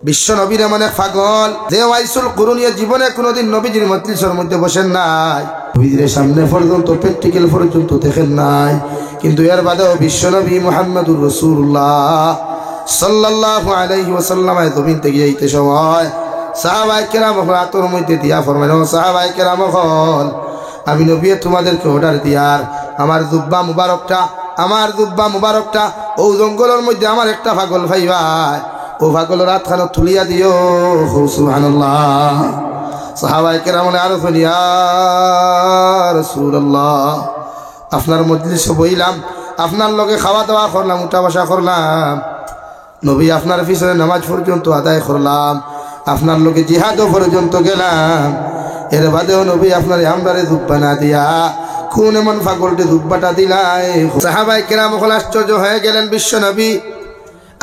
বিশ্ব নবীর এমন এক পাগল যে ওয়াইসুল কুরুনিয়া জীবনে কোনোদিন নবীজির মজলিসের মধ্যে বসেন নাই, নবীজির সামনে পর্যন্ত প্র্যাকটিক্যাল পর্যন্ত দেখেন নাই, কিন্তু এর বাদেও বিশ্ব নবী মুহাম্মদুর রাসূলুল্লাহ সাল্লাল্লাহু আলাইহি ওয়াসাল্লাম জমিন থেকে যাইতে সময় সাহাবায়ে কেরাম হাতের মধ্যে দিয়া ফরমাইলেন, সাহাবায়ে কেরাম হল আমি নবী তোমাদেরকে অর্ডার দিয়ার আমার জুব্বা মুবারকটা ও জঙ্গলের মধ্যে আমার একটা পাগল ভাইবাই, ও পাগলের হাতখানো তুলিয়া দিও। সুবহানাল্লাহ। সাহাবায়ে কেরাম আরো বলিয়া রাসূলুল্লাহ আপনার মজলিসে বইলাম, আপনার লগে খাওয়া দাওয়া করলাম, উঠা বসা করলাম, নবী আপনার পিছনে নামাজ পর্যন্ত আদায় করলাম, আপনার লোকে জিহাদও পর্যন্ত গেলাম, এর বাদেও নবী আপনার আমরারে জুব্বা না দিয়া কোন এমন পাগলটি জুব্বাটা দিলাই। সাহাবায়ে কেরাম আশ্চর্য হয়ে গেলেন, বিশ্ব নবী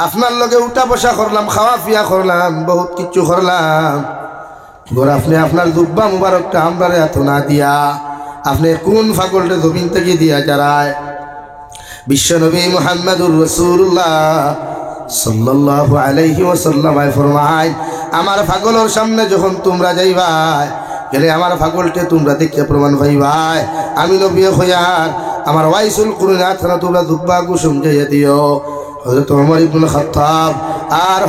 আপনার লগে উঠা বসা করলাম, খাওয়া পিয়া করলাম, বহুত কিছু করলাম, গোর আপনি আপনার জুব্বা মুবারকটা আমরারে এত না দিয়া আপনি কোন পাগলটা জমিন থেকে দিয়া যারায়? বিশ্ব নবী মুহাম্মদুর রাসূলুল্লাহ সাল্লাল্লাহু আলাইহি ওয়াসাল্লাম ফরমায়, আমার পাগলের সামনে যখন তোমরা যাইবাই গেলে আমার পাগলকে তোমরা দেখে প্রমাণ পাইবাই আমি নবী হইয়ার আমার ওয়াইসুল কুরুনিয়া থানা তোমরা জুব্বা কুসুম যাইয়া দিও। হযরত ওমর ইবনে খাত্তাব আর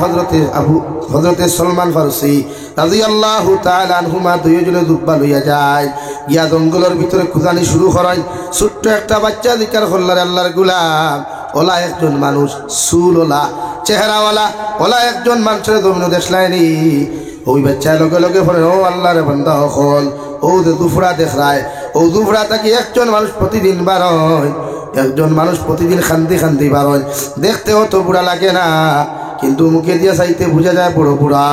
হযরতে সলমান ফারসি রাদিয়াল্লাহু তাআলা আনহুমা দুইজনে জুব্বা লইয়া যায়, গিয়া জঙ্গলের ভিতরে খুঁজানি শুরু করেন। ছোট্ট একটা বাচ্চা জিকার করলার আল্লাহর গোলাম, ওলা একজন মানুষ, চুলওয়ালা চেহারাওয়ালা ওলা একজন মানুষের জমিন দেখলাইনি। ওই বাচ্চা লগে লগে পড়ে, ও আল্লাহর বান্দা হল, ও যে দুফরা দেখরায়, ও দুফরা তাকে একজন মানুষ প্রতিদিন বারয়, একজন মানুষ প্রতিদিন খান্দি বারয়, দেখতেও তো বুড়া লাগে না, কিন্তু মুখে দিয়ে চাইতে বোঝা যায় বড় বুড়া।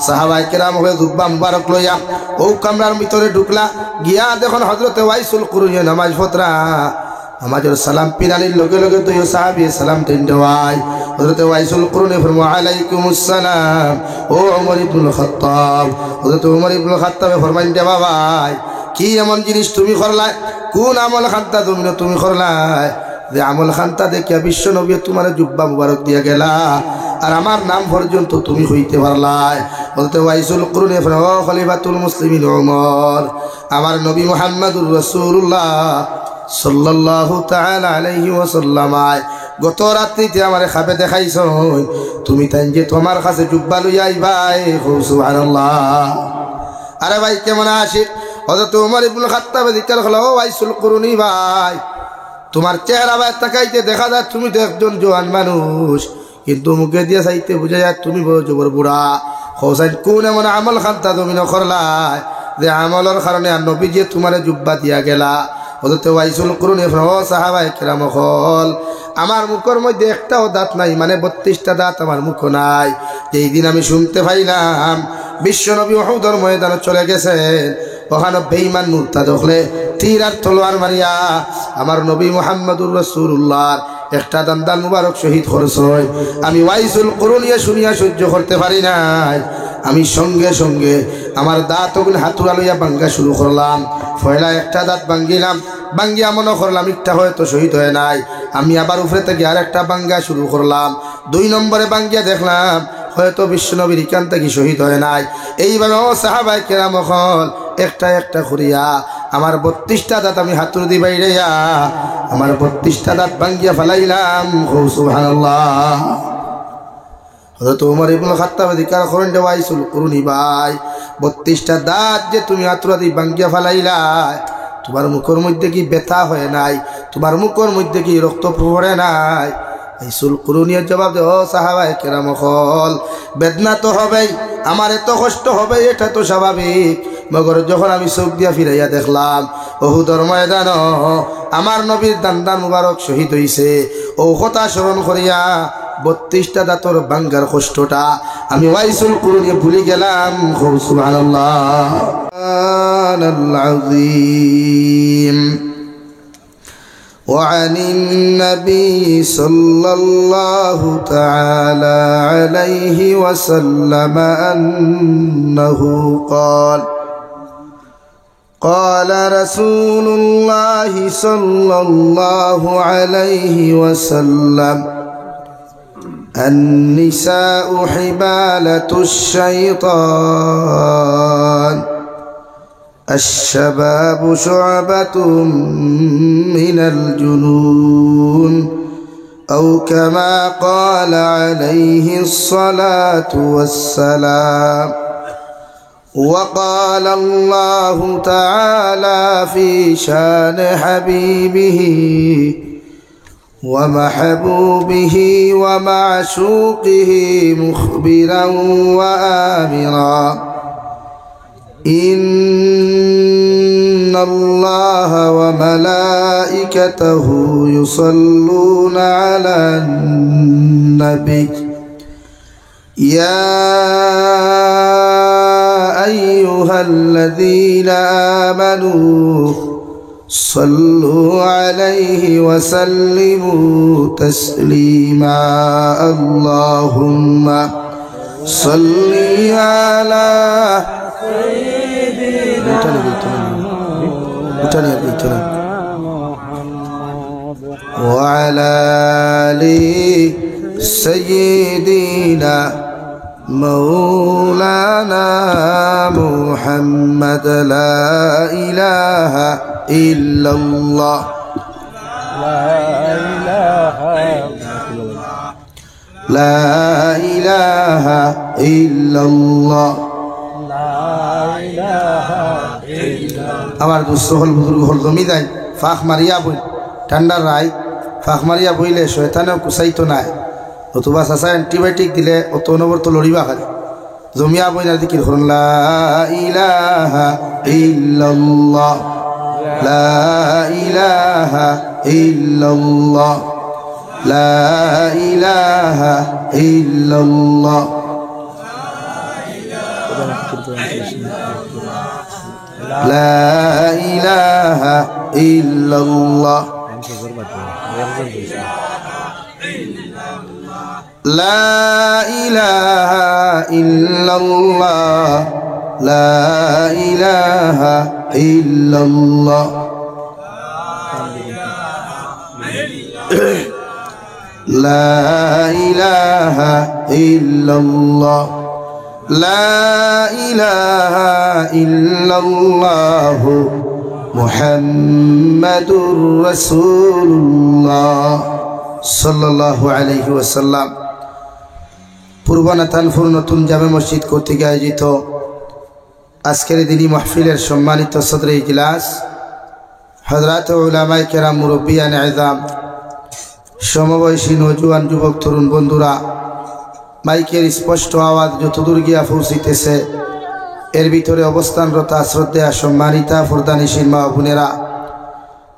সাহাবায়ে কেরাম হয়ে জুব্বা মুবারক লইয়া ও কামরার ভিতরে ঢুকলা, গিয়া দেখুন হযরতে ওয়াইসুল কুরুনিয়া নামাজ পড়রা, নামাজের সালাম পিরানির লগে লগে তো সাহাবী সালাম দেন দেওয়াই। হযরতে ওয়াইসুল কুরুনি ফরমায় আলাইকুমুস সালাম, ও ওমর ইবনে খাত্তাব। হযরতে ওমর ইবনে খাত্তাব ফরমাইন দে বাবাই কি এমন জিনিস তুমি করলা, কোন আমল খান্তা তুমি করলা যে আমল খান্তা দেখিয়া বিশ্ব নবী তোমার জুব্বা মুবারক দিয়া গেলা আর আমার নাম পর্যন্ত তুমি হইতে পারলাই? হযরতে ওয়াইসুল কুরুনি ফরমায়, ও খলিফাতুল মুসলিমিন ওমর, আমার নবী মুহাম্মদুর রাসূলুল্লাহ সাল্লাল্লাহু তাআলা আলাইহি ওয়াসাল্লাম গত রাত্রিতে আমারে খাবে দেখাইছ, তুমি তাই যে তোমার কাছে জুব্বা লইয়া আইবাই। সুবহানাল্লাহ। আরে ভাই কেমন আছিস? হযরত ওমর ইবনে খাত্তাব জিজ্ঞাসা করলো, ও ওয়াইসুল কুরুনি ভাই, তোমার চেহারা ভাই তাকাইতে দেখা যায় তুমি তো একজন জওয়ান মানুষ, কিন্তু মুখে দিয়ে চাইতে বুঝা যায় তুমি বড় জবর বুড়া। হোসাইন কোন এমন আমল খান্তা তুমি নকরলাই যে আমলের কারণে আর নবী যে তোমারে জুব্বা দিয়া গেলা? হযরত ওয়াইসুল কুরুনি ও সাহাবায়ে কেরাম হল, আমার মুখের মধ্যে একটাও দাঁত নাই, মানে 32টা দাঁত আমার মুখ নাই। যেই দিন আমি শুনতে পাইলাম বিশ্ব নবী উহুদের ময়দানে চলে গেছেন, ওখানে বেঈমান মুরতাদ হলে তীর আর তলোয়ার মারিয়া আমার নবী মুহাম্মদুর রাসূলুল্লাহ একটা দান্দাল মুবারক শহীদ করেছেন, আমি ওয়াইসুল কুরুনিয়া শুনিয়া সহ্য করতে পারি নাই। আমি সঙ্গে সঙ্গে আমার দাঁত ওগুলো হাতুড়া লইয়া ভাঙ্গা শুরু করলাম। পয়লা একটা দাঁত ভাঙ্গিলাম, ভাঙ্গিয়া মনে করলাম একটা হয়তো শহীদ হয় নাই, আমি আবার উপরে থেকে আর একটা ভাঙ্গা শুরু করলাম। 2 নম্বরে ভাঙ্গিয়া দেখলাম হয়তো বিশ্বনবীর ইকান থেকে শহীদ হয় নাই। এইভাবে ও সাহাবায়ে কেরাম হল একটা একটা করিয়া আমার 32টা দাঁত আমি হাতুড়ি দি বাইরেয়া আমার 32টা দাঁত ভাঙ্গিয়া ফেলাইলাম। সুবহানাল্লাহ। হযরত ওমর ইবনে খাত্তাব জিজ্ঞাসা করেন, ওয়াইসুল কুরুনি ভাই, 32টা দাঁত যে তুমি হাতুড়ি দি ভাঙ্গিয়া ফেলাইলা, তোমার মুখের মধ্যে কি ব্যথা হয় নাই? তোমার মুখের মধ্যে কি রক্ত পড়ে নাই? ওয়াইসুল কুরুনির জবাব দে, ও সাহাবায়ে কেরাম হল, বেদনা তো হবেই, আমার এত কষ্ট হবে এটা তো স্বাভাবিক, মগর যখন আমি চোখ দিয়া ফিরাইয়া দেখলাম উহুদের ময়দান আমার নবীর দান্দান মুবারক শহীদ হইছে, ও কথা স্মরণ করিয়া 32টা দাঁতর ভাঙ্গার কষ্টটা আমি ওয়াইসুল কুরুনি ভুলে গেলাম। সুবহানাল্লাহ। আল-আযীম। وعن النبي صلى الله تعالى عليه وسلم أنه قال قال رسول الله صلى الله عليه وسلم النساء حبالة الشيطان الشباب شعبة من الجنون أو كما قال عليه الصلاة والسلام. وقال الله تعالى في شان حبيبه ومحبوبه ومعشوقه مخبرا وآمرا إن الله وملائكته يصلون على النبي يا أيها الذين آمنوا صلوا عليه وسلموا تسليما. اللهم صل على وعلى آل سيدنا مولانا محمد. لا إله إلا الله لا إله إلا الله আমার দুস্থ হল বুজুর্গ হল জমি যায় ফাঁক মারিয়া বই ঠান্ডার রায় ফাঁক মারিয়া বইলে শয়তানেও কুসাইতো নাই অথবা চাচা অ্যান্টিবায়োটিক দিলে অত অনবরত লড়িবা খালি জমিয়া বই না দিকির হল লা ইলাহা ইল্লাল্লাহ লা ইলাহা ইল্লাল্লাহ লা ইলাহা ইল্লাল্লাহ لا إله إلا الله لا إله إلا الله لا إله إلا الله لا إله إلا الله لا إله إلا الله محمد رسول الله صلى الله عليه وسلم. পূর্বনাথানপুর নতুন জামে মসজিদ কর্তৃক আয়োজিত আজকের দিনী মাহফিলের সম্মানিত সদরে ইজলাস হযরত উলামায়ে কেরাম মুরব্বিয়ান ইযাম সমবয়সী নওজোয়ান যুবক তরুণ বন্ধুরা মাইকের স্পষ্ট আওয়াজ যতদূর গিয়া পৌঁছিতেছে এর ভিতরে অবস্থানরত শ্রদ্ধেয়া সম্মানিতা ফরদানিশীন মা বোনেরা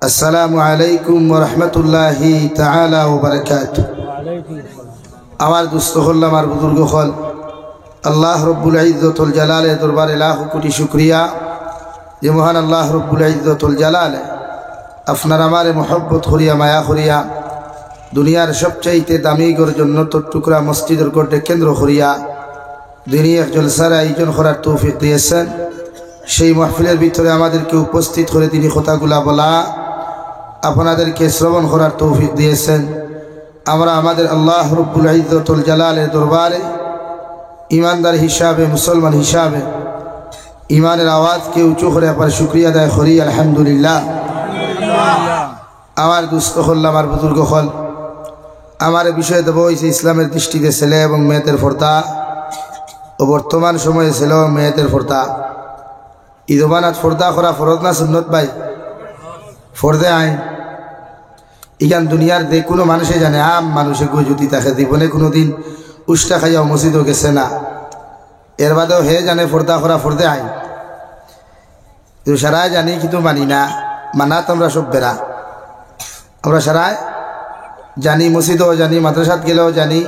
আসসালামু আলাইকুম ওয়া রাহমাতুল্লাহি তাআলা ওয়া বারাকাতুহু। আমার দুস্থ হল আমার বুজুর্গ হল আল্লাহ রব্বুল ইজ্জতুল জালালের দরবারে লাখ কোটি শুকরিয়া যে মহান আল্লাহ রব্বুল ইজ্জতুল জালালে আপনার আমারে মহব্বত করিয়া মায়া করিয়া দুনিয়ার সবচাইতে দামি গর জন্নতর টুকরা মসজিদের গড়ে কেন্দ্র করিয়া দিনী এক জলসার আয়োজন করার তৌফিক দিয়েছেন। সেই মাহফিলের ভিতরে আমাদেরকে উপস্থিত করে তিনি কথাগুলা বলা আপনাদেরকে শ্রবণ করার তৌফিক দিয়েছেন। আমরা আমাদের আল্লাহ রব্বুল ইজ্জতুল জালালের দরবারে ইমানদার হিসাবে মুসলমান হিসাবে ইমানের আওয়াজকে উঁচু করে আপনার শুকরিয়া আদায় করি আলহামদুলিল্লাহ। আমার দুস্থ হল আমার বুজুর্গ হল আমার বিষয় দেব হয়েছে ইসলামের দৃষ্টিতে ছেলে এবং মেয়েদের পর্দা ও বর্তমান সময়ে ছেলে ও মেয়েদের পর্দা। ঈদবানাত পর্দা করা ফরজ না সুন্নত ভাই? ফর্দে আইন ইখান দুনিয়ার যে কোনো মানুষে জানে আম মানুষে গো যদি তাকে জীবনে কোনো দিন উষ্টা খাইয়া মসজিদও গেছে না এর বাদেও হে জানে পর্দা করা ফর্দে আইন সারাই জানি কিন্তু মানি না মানা তো আমরা সব বেড়া আমরা সারাই জানি মসজিদও জানি মাদ্রাসাত গেলেও জানি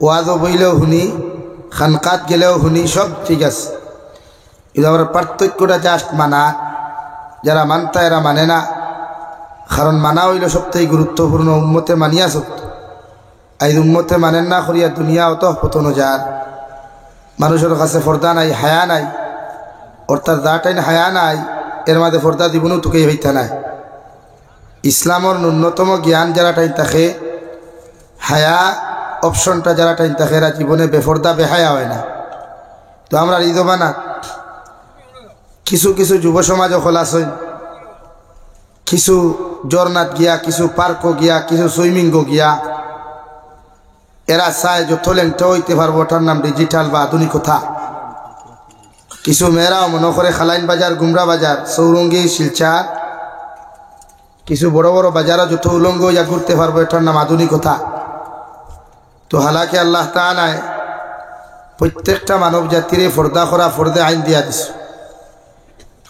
ওয়াজও বইলেও শুনি খানকাত গেলেও শুনি সব ঠিক আছে কিন্তু আমরা পার্থক্যটা জাস্ট মানা যারা মানতা এরা মানে না কারণ মানা হইল সবথেকে গুরুত্বপূর্ণ উম্মতে মানিয়া সত্য আই উম্মতে মানেন না করিয়া দুনিয়া অত পতন যার মানুষের কাছে পর্দা নাই হায়া নাই অর্থাৎ দাটাইন হায়া নাই এর মাঝে পর্দা জীবনও তোকে হইতা নাই। ইসলামর ন্যূনতম জ্ঞান যারা টাইম থাকে হায়া অপশনটা যারা টাইম থাকে এরা জীবনে বেফর্দা বেহায়া হয় না। তো আমরা এই জমানা কিছু কিছু যুব সমাজ খোলাছে, কিছু জর্নাত গিয়া, কিছু পার্কও গিয়া, কিছু সুইমিংও গিয়া এরা চায় যত লেংটা হইতে পারবো, ওটার নাম ডিজিটাল বা আধুনিকতা। কিছু মেয়েরাও মনে করে খালাইন বাজার, গুমরা বাজার, সৌরঙ্গী, শিলচার, কিছু বড় বড় বাজারও যত উলঙ্গ ইয়া ঘুরতে পারবো, এটার নাম আধুনিকতা। তো হালাকে আল্লাহ তাআলা প্রত্যেকটা মানব জাতিরে ফর্দা করা ফর্দে আইন দিয়া দিছে।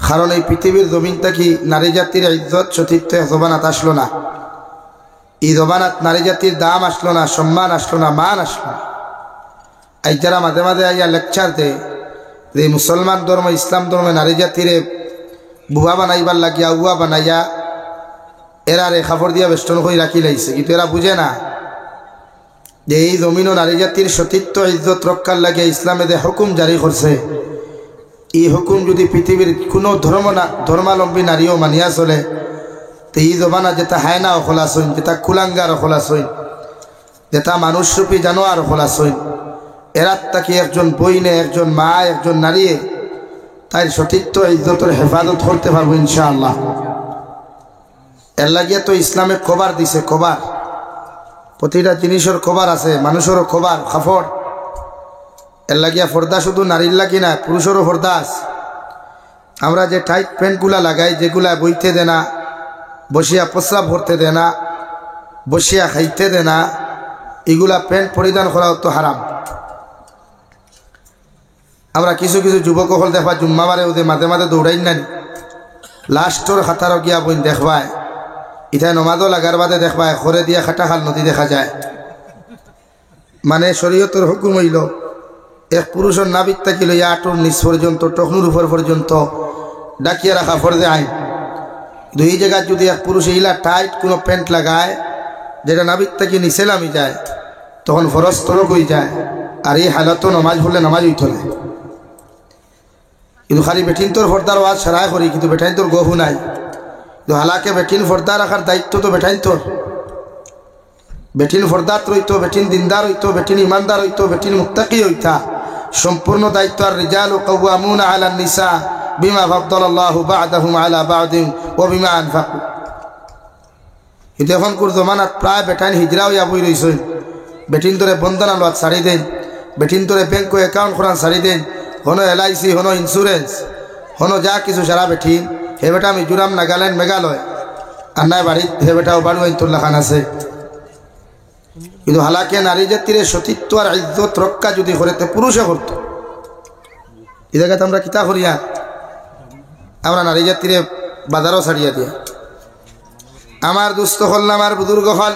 কারণ এই পৃথিবীর জমিন থাকি নারী জাতির ইজ্জত সতীত্ব জবানাত আসলো না। এই জবানাত নারী জাতির দাম আসলো না, সম্মান আসলো না, মান আসলো না। এই যারা মাঝে মাঝে আইয়া লেকচার দেয় যে মুসলমান ধর্ম, ইসলাম ধর্মে নারী জাতিরে বুয়া বানাইবার লাগিয়া উয়া বানাইয়া এরা রে খাবার দিয়া বেষ্টন করে রাখি লাইছে, কিন্তু এরা বুঝে না যে এই জমিন ও নারী জাতির সতীত্ব ইজ্জত রক্ষার লাগে ইসলামে যে হুকুম জারি করছে, এই হুকুম যদি পৃথিবীর কোনো ধর্মাবলম্বী নারীও মানিয়া চলে, তো এই জমানা যেটা হায়না খোলাস হইন, যেটা কুলাঙ্গার খোলাস হইন, যেটা মানুষরূপী জানোয়ার খোলাস হইন, এরাত তাকে একজন বইনে, একজন মা, একজন নারী তাই সতীত্ব ইজ্জতের হেফাজত করতে পারবো ইনশাআল্লাহ। এর লাগিয়ে তো ইসলামে কবার দিছে, কবার, প্রতিটা জিনিসের কবার আছে, মানুষেরও কবার খাফড়। এর লাগিয়া ফর্দা শুধু নারীর লাগি না, পুরুষেরও ফর্দা আছে। আমরা যে টাইট প্যান্টগুলা লাগাই, যেগুলা বইতে দে না, বসিয়া প্রস্রাব ভরতে দে না, বসিয়া খাইতে দে না, এগুলা প্যান্ট পরিধান করা তো হারাম। আমরা কিছু কিছু যুবক হল দেখবা জুম্মাবারে ওদের মাঝে মাঝে দৌড়াই না, লাস্টর খাতারও গিয়া বইন দেখবায়, ইথায় নমাজও লাগার বাদে দেখবায় খরে দিয়া খাটাখাল নদী দেখা যায়। মানে শরীয়তের হুকুম হইল এক পুরুষের নাবিক থাকিল আটুর নিচ পর্যন্ত, টকনুর উপর পর্যন্ত ডাকিয়া রাখা ফরজে আইন। দুই জায়গায় যদি এক পুরুষ ইলা টাইট কোনো প্যান্ট লাগায় যেটা নাবিক থেকে নিচে নামি যায়, তখন ফরজ তরক হয়ে যায়। আর এই হালত নমাজ পড়লে নামাজ উঠে না। কিন্তু খালি বেঠিন তোর ফর্দার ওয়াজ সারায় করি, কিন্তু বেঠাইন তোর গহু নাই। কিন্তু হালাকে বেঠিন ফর্দা রাখার দায়িত্ব তো বেঠাইন তোর। বেঠিন ফর্দাত রইতো, বেঠিন দিনদার হইতো, বেঠিন ইমানদার হইতো, বেঠিন মুত্তাকি হইতা, সম্পূর্ণ দায়িত্ব। আর রিজালু কাওয়ামুনা আলান নিসা বিমা ফাদ্দালাল্লাহু বা'দাহুম আলা বা'দিন ওয়া বিমা আনফাকু। কিন্তু এখনকার জমানাত প্রায় বেটাইন হিজরা হইয়া বই রইছেন। বেটিন তোরে বন্ধনা লোয়াত ছাড়ি দেন, বেটিন তোরে ব্যাংক অ্যাকাউন্ট খোলান ছাড়ি দেন, হনো LIC, হনো ইন্স্যুরেন্স, হনো যা কিছু সারা বেঠিন। হে বেটা মিজোরাম, নাগাল্যান্ড, মেঘালয়, আর নাই বাড়িত হে বেটাও বাড়ু আইনতুল্লাহ খান আছে। কিন্তু হালাকে নারী জাতির সতীত্ব আর ইজ্জত রক্ষা যদি করতে পুরুষে করতো, এই জায়গাতে আমরা কিতা করিয়া আমরা নারী জাতিরে বাজারও ছাড়িয়া দিয়া। আমার দুস্থ হল, আমার বুজুর্গ হল,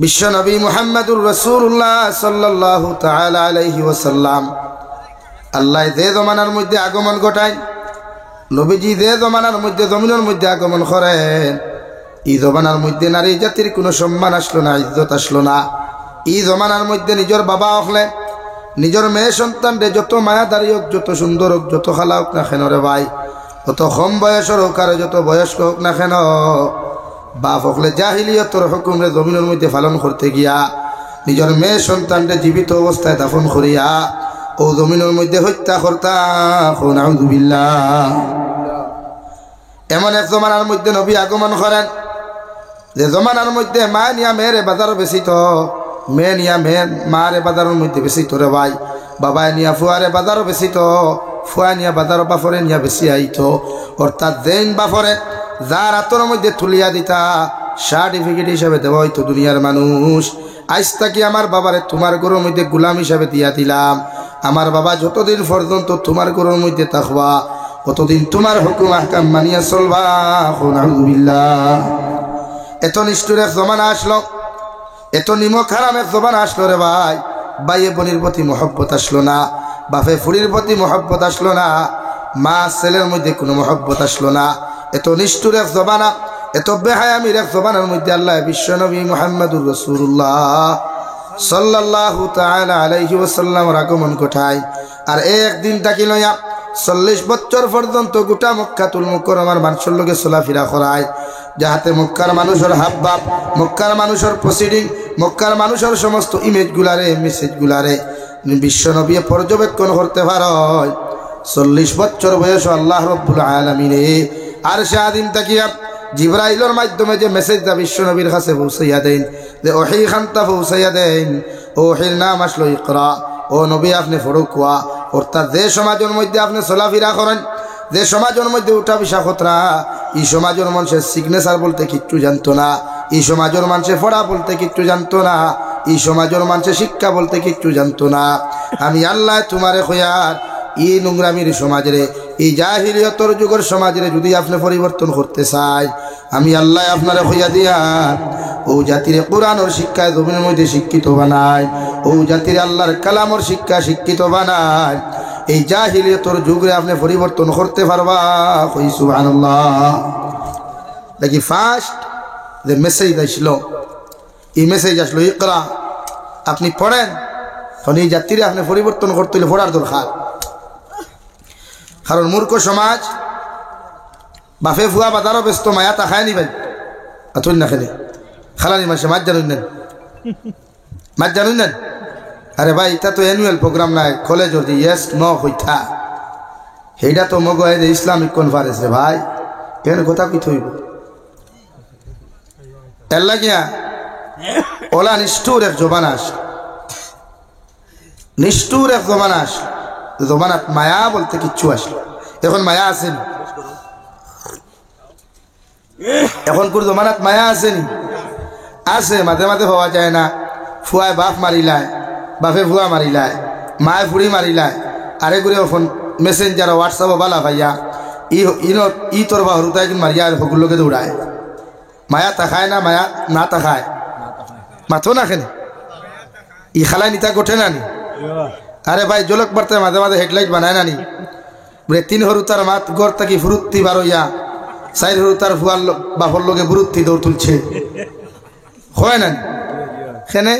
বিশ্ব নবী মুহাম্মদুর রাসূলুল্লাহ সাল্লাল্লাহু তাআলা আলাইহি ওয়াসাল্লাম আল্লাহ যে জমানার মধ্যে আগমন ঘটায়, নবীজি যে জমানার মধ্যে জমিনের মধ্যে আগমন করেন, এই জমানার মধ্যে নারী জাতির কোনো সম্মান আসলো না, ইজ্জত আসলো না। এই জমানার মধ্যে নিজের বাবা হলে নিজের মেয়ে সন্তানরে যত মায়াদারি হোক, যত সুন্দর হোক, যত খালা হোক না কেন রে ভাই, তত কম বয়সের হোক আর যত বয়স্ক হোক না কেন, বাপ হকলে জাহিলিয়তর হুকুমে জমিনের মধ্যে পালন করতে গিয়া নিজের মেয়ে সন্তানরে জীবিত অবস্থায় দাফন করিয়া ও জমিনের মধ্যে হত্যা করতা। নাউযুবিল্লাহ। এমন এক জমানার মধ্যে নবী আগমন করেন যে জমানার মধ্যে মা নিয়া মেয়ের বাজারও বেশি, তো মেয়ে নিয়া মেয়ের মারে বাজারের মধ্যে বেশি তো রে ভাই, বাবায় নিয়া ফুয়ারে বাজারও বেশি, তো ফুয়া নিয়া বাজারও বাফরে নিয়া বেশি আইতো। অর্থাৎ যেন বাফরে যার হাতের মধ্যে তুলিয়া দিতা সার্টিফিকেট হিসাবে দেওয়া হইতো দুনিয়ার মানুষ, আজ তাকি আমার বাবারে তোমার ঘরের মধ্যে গোলাম হিসাবে দিয়া দিলাম, আমার বাবা যতদিন পর্যন্ত তোমার ঘরের মধ্যে থাকবা ততদিন তোমার হুকুম আহকাম মানিয়া চলবা। নাউযুবিল্লাহ। এত নিষ্ঠুর এক জমানা আসলো, এত নিমক হারাম এক জমানা আসলো রে ভাই। ভাইয়ে বোনের প্রতি মহব্বত আসলো না, বাপে ফুড়ির প্রতি মহব্বত আসলো না, মা ছেলের মধ্যে কোনো মহব্বত আসলো না। এত নিষ্ঠুর এক জমানা, এত বেহায়ামির এক জমানার মধ্যে আল্লাহ বিশ্বনবী মুহাম্মদুর রাসূলুল্লাহ সাল্লাল্লাহু তাআলা আলাইহি ওয়াসাল্লামের আগমন ঘটায়। আর একদিন তাকি লইয়া 40 বছর পর্যন্ত গোটা মক্কাতুল মুকাররমার মানুষের লগে চলাফেরা করায়, যাহাতে মক্কার মানুষের হাবভাব, মক্কার মানুষের প্রসিডিং, মক্কার মানুষের সমস্ত ইমেজগুলারে মেসেজগুলারে বিশ্বনবী পর্যবেক্ষণ করতে পারো 40 বছর বয়স আল্লাহ রাব্বুল আলামিনে আরশে আযীম তাকিয়া জিবরাইলের মাধ্যমে যে মেসেজটা বিশ্বনবীর কাছে পৌঁছাইয়া দেন, যে ওহী খানটা পৌঁছাইয়া দেন, ওহীর নাম আসলো ইকরা। ও নবী আপনি ফরুকুয়া, অর্থাৎ যে সমাজের মধ্যে আপনি চলাফেরা করেন, যে সমাজের মধ্যে উঠা বিশা খতরা, এই সমাজের মানুষের সিগনেচার বলতে কিচ্ছু জানতো না, এই সমাজের মানুষের পড়া বলতে কিচ্ছু জানতো না, এই সমাজের মানুষের শিক্ষা বলতে কিচ্ছু জানতো না। আমি আল্লাহ তোমারে খয়ার এই নোংরামির সমাজরে, এই জাহিলিয়তর যুগের সমাজরে যদি আপনি পরিবর্তন করতে চাই, আমি আল্লাহ আপনারে খয়া দিয়া ও জাতির কোরআনের শিক্ষায় জমিনের মধ্যে শিক্ষিত বানায়, ও জাতির আল্লাহর কালামর শিক্ষা শিক্ষিত বানায়। এই জাহিলিয়তর যুগরে আপনি পরিবর্তন করতে পারবা। কই সুবহানাল্লাহ। দেখি ফার্স্ট যে মেসেজ আসলো, এই মেসেজ আসলো ইকরা, আপনি পড়েন। কারণ এই জাতিরে আপনি পরিবর্তন করতে হলে পড়ার দরকার। কারণ মূর্খ সমাজ বাফে ফুয়া বাজারও ব্যস্ত, মায়া তা খায়নি ভাই আতুন না খেলে খালানি মাসে মাছ জানুন নেন, মাছ জানুন নেন। আরে ভাই এটা তো অ্যানুয়াল প্রোগ্রাম নাই, কলেজ যদি ইয়েস ন হইতা সেইটা তো মগ ইসলামিক কনফারেন্স রে ভাই, এখানে কথা কি থইব এর লাগিয়া ওলা নিষ্ঠুর এক জবানাস, নিষ্ঠুর এক জবানাস। জমানাত মায়া বলতে কিচ্ছু আসলো, এখন মায়া আসেনি, এখন কোন জমানাত মায়া আসেনি, আছে মাঝে মাঝে পাওয়া যায় না। ফুয়ায় বাপ মারিলায়, বাপে ফুয়া মারিলায়, মায়ে ফুড়ি মারিলায়, আরে ঘুরে ফোন মেসেঞ্জার হোয়াটসঅ্যাপও বালা ভাইয়া ই তোর বা হরুতায় কিন্তু মারিয়া ফগুলোকে দৌড়ায়। মায়া তাকায় না, মায়া না তাকায় মাথো না খেনে ই খালায় নিতা গোঠে না নি। আরে ভাই জলক বার্তে মাঝে মাঝে হেডলাইট বানায় না নি, বলে 3 হরুতার মাত গড় থাকি ফুরুত্তি বারইয়া, 4 হরুতার ফুয়ার বাপর লোকে বুরুত্তি দৌড় তুলছে, হয় না খেনে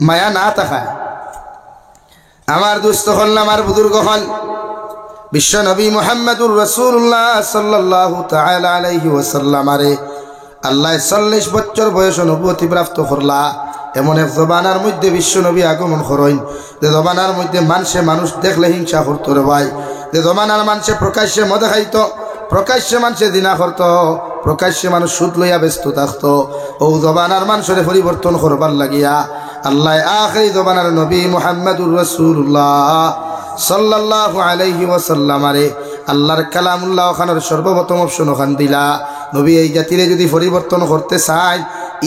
মায়া না তাকায়। আমার দুস্থ হল, আমার বুজুর্গ হল, বিশ্ব নবী মুহাম্মদুর রাসূলুল্লাহ সাল্লাল্লাহু তাআলা আলাইহি ওয়াসাল্লাম আরে আল্লাহ 40 বছর বয়স নবুয়তি প্রাপ্ত করলা। এমন এক জবানার মধ্যে বিশ্ব নবী আগমন করেন, যে জবানার মধ্যে মানুষ দেখলে হিংসা করতো রে ভাই, যে জবানার মানুষে প্রকাশ্যে মদ খাইতো, প্রকাশ্যে মানুষে দিনা করত, প্রকাশ্যে মানুষ সুদ লইয়া ব্যস্ত থাকতো। ও জবানার মানুষের পরিবর্তন করবার লাগিয়া আল্লাহ আখিরি জবানার নবী মুহাম্মদুর রাসূলুল্লাহ সাল্লাল্লাহু আলাইহি ওয়াসাল্লাম আরে আল্লাহর কালামুল্লাহ খানের সর্বপ্রথম অপশন ওখান দিলা। নবী এই জাতিরে যদি পরিবর্তন করতে চায়,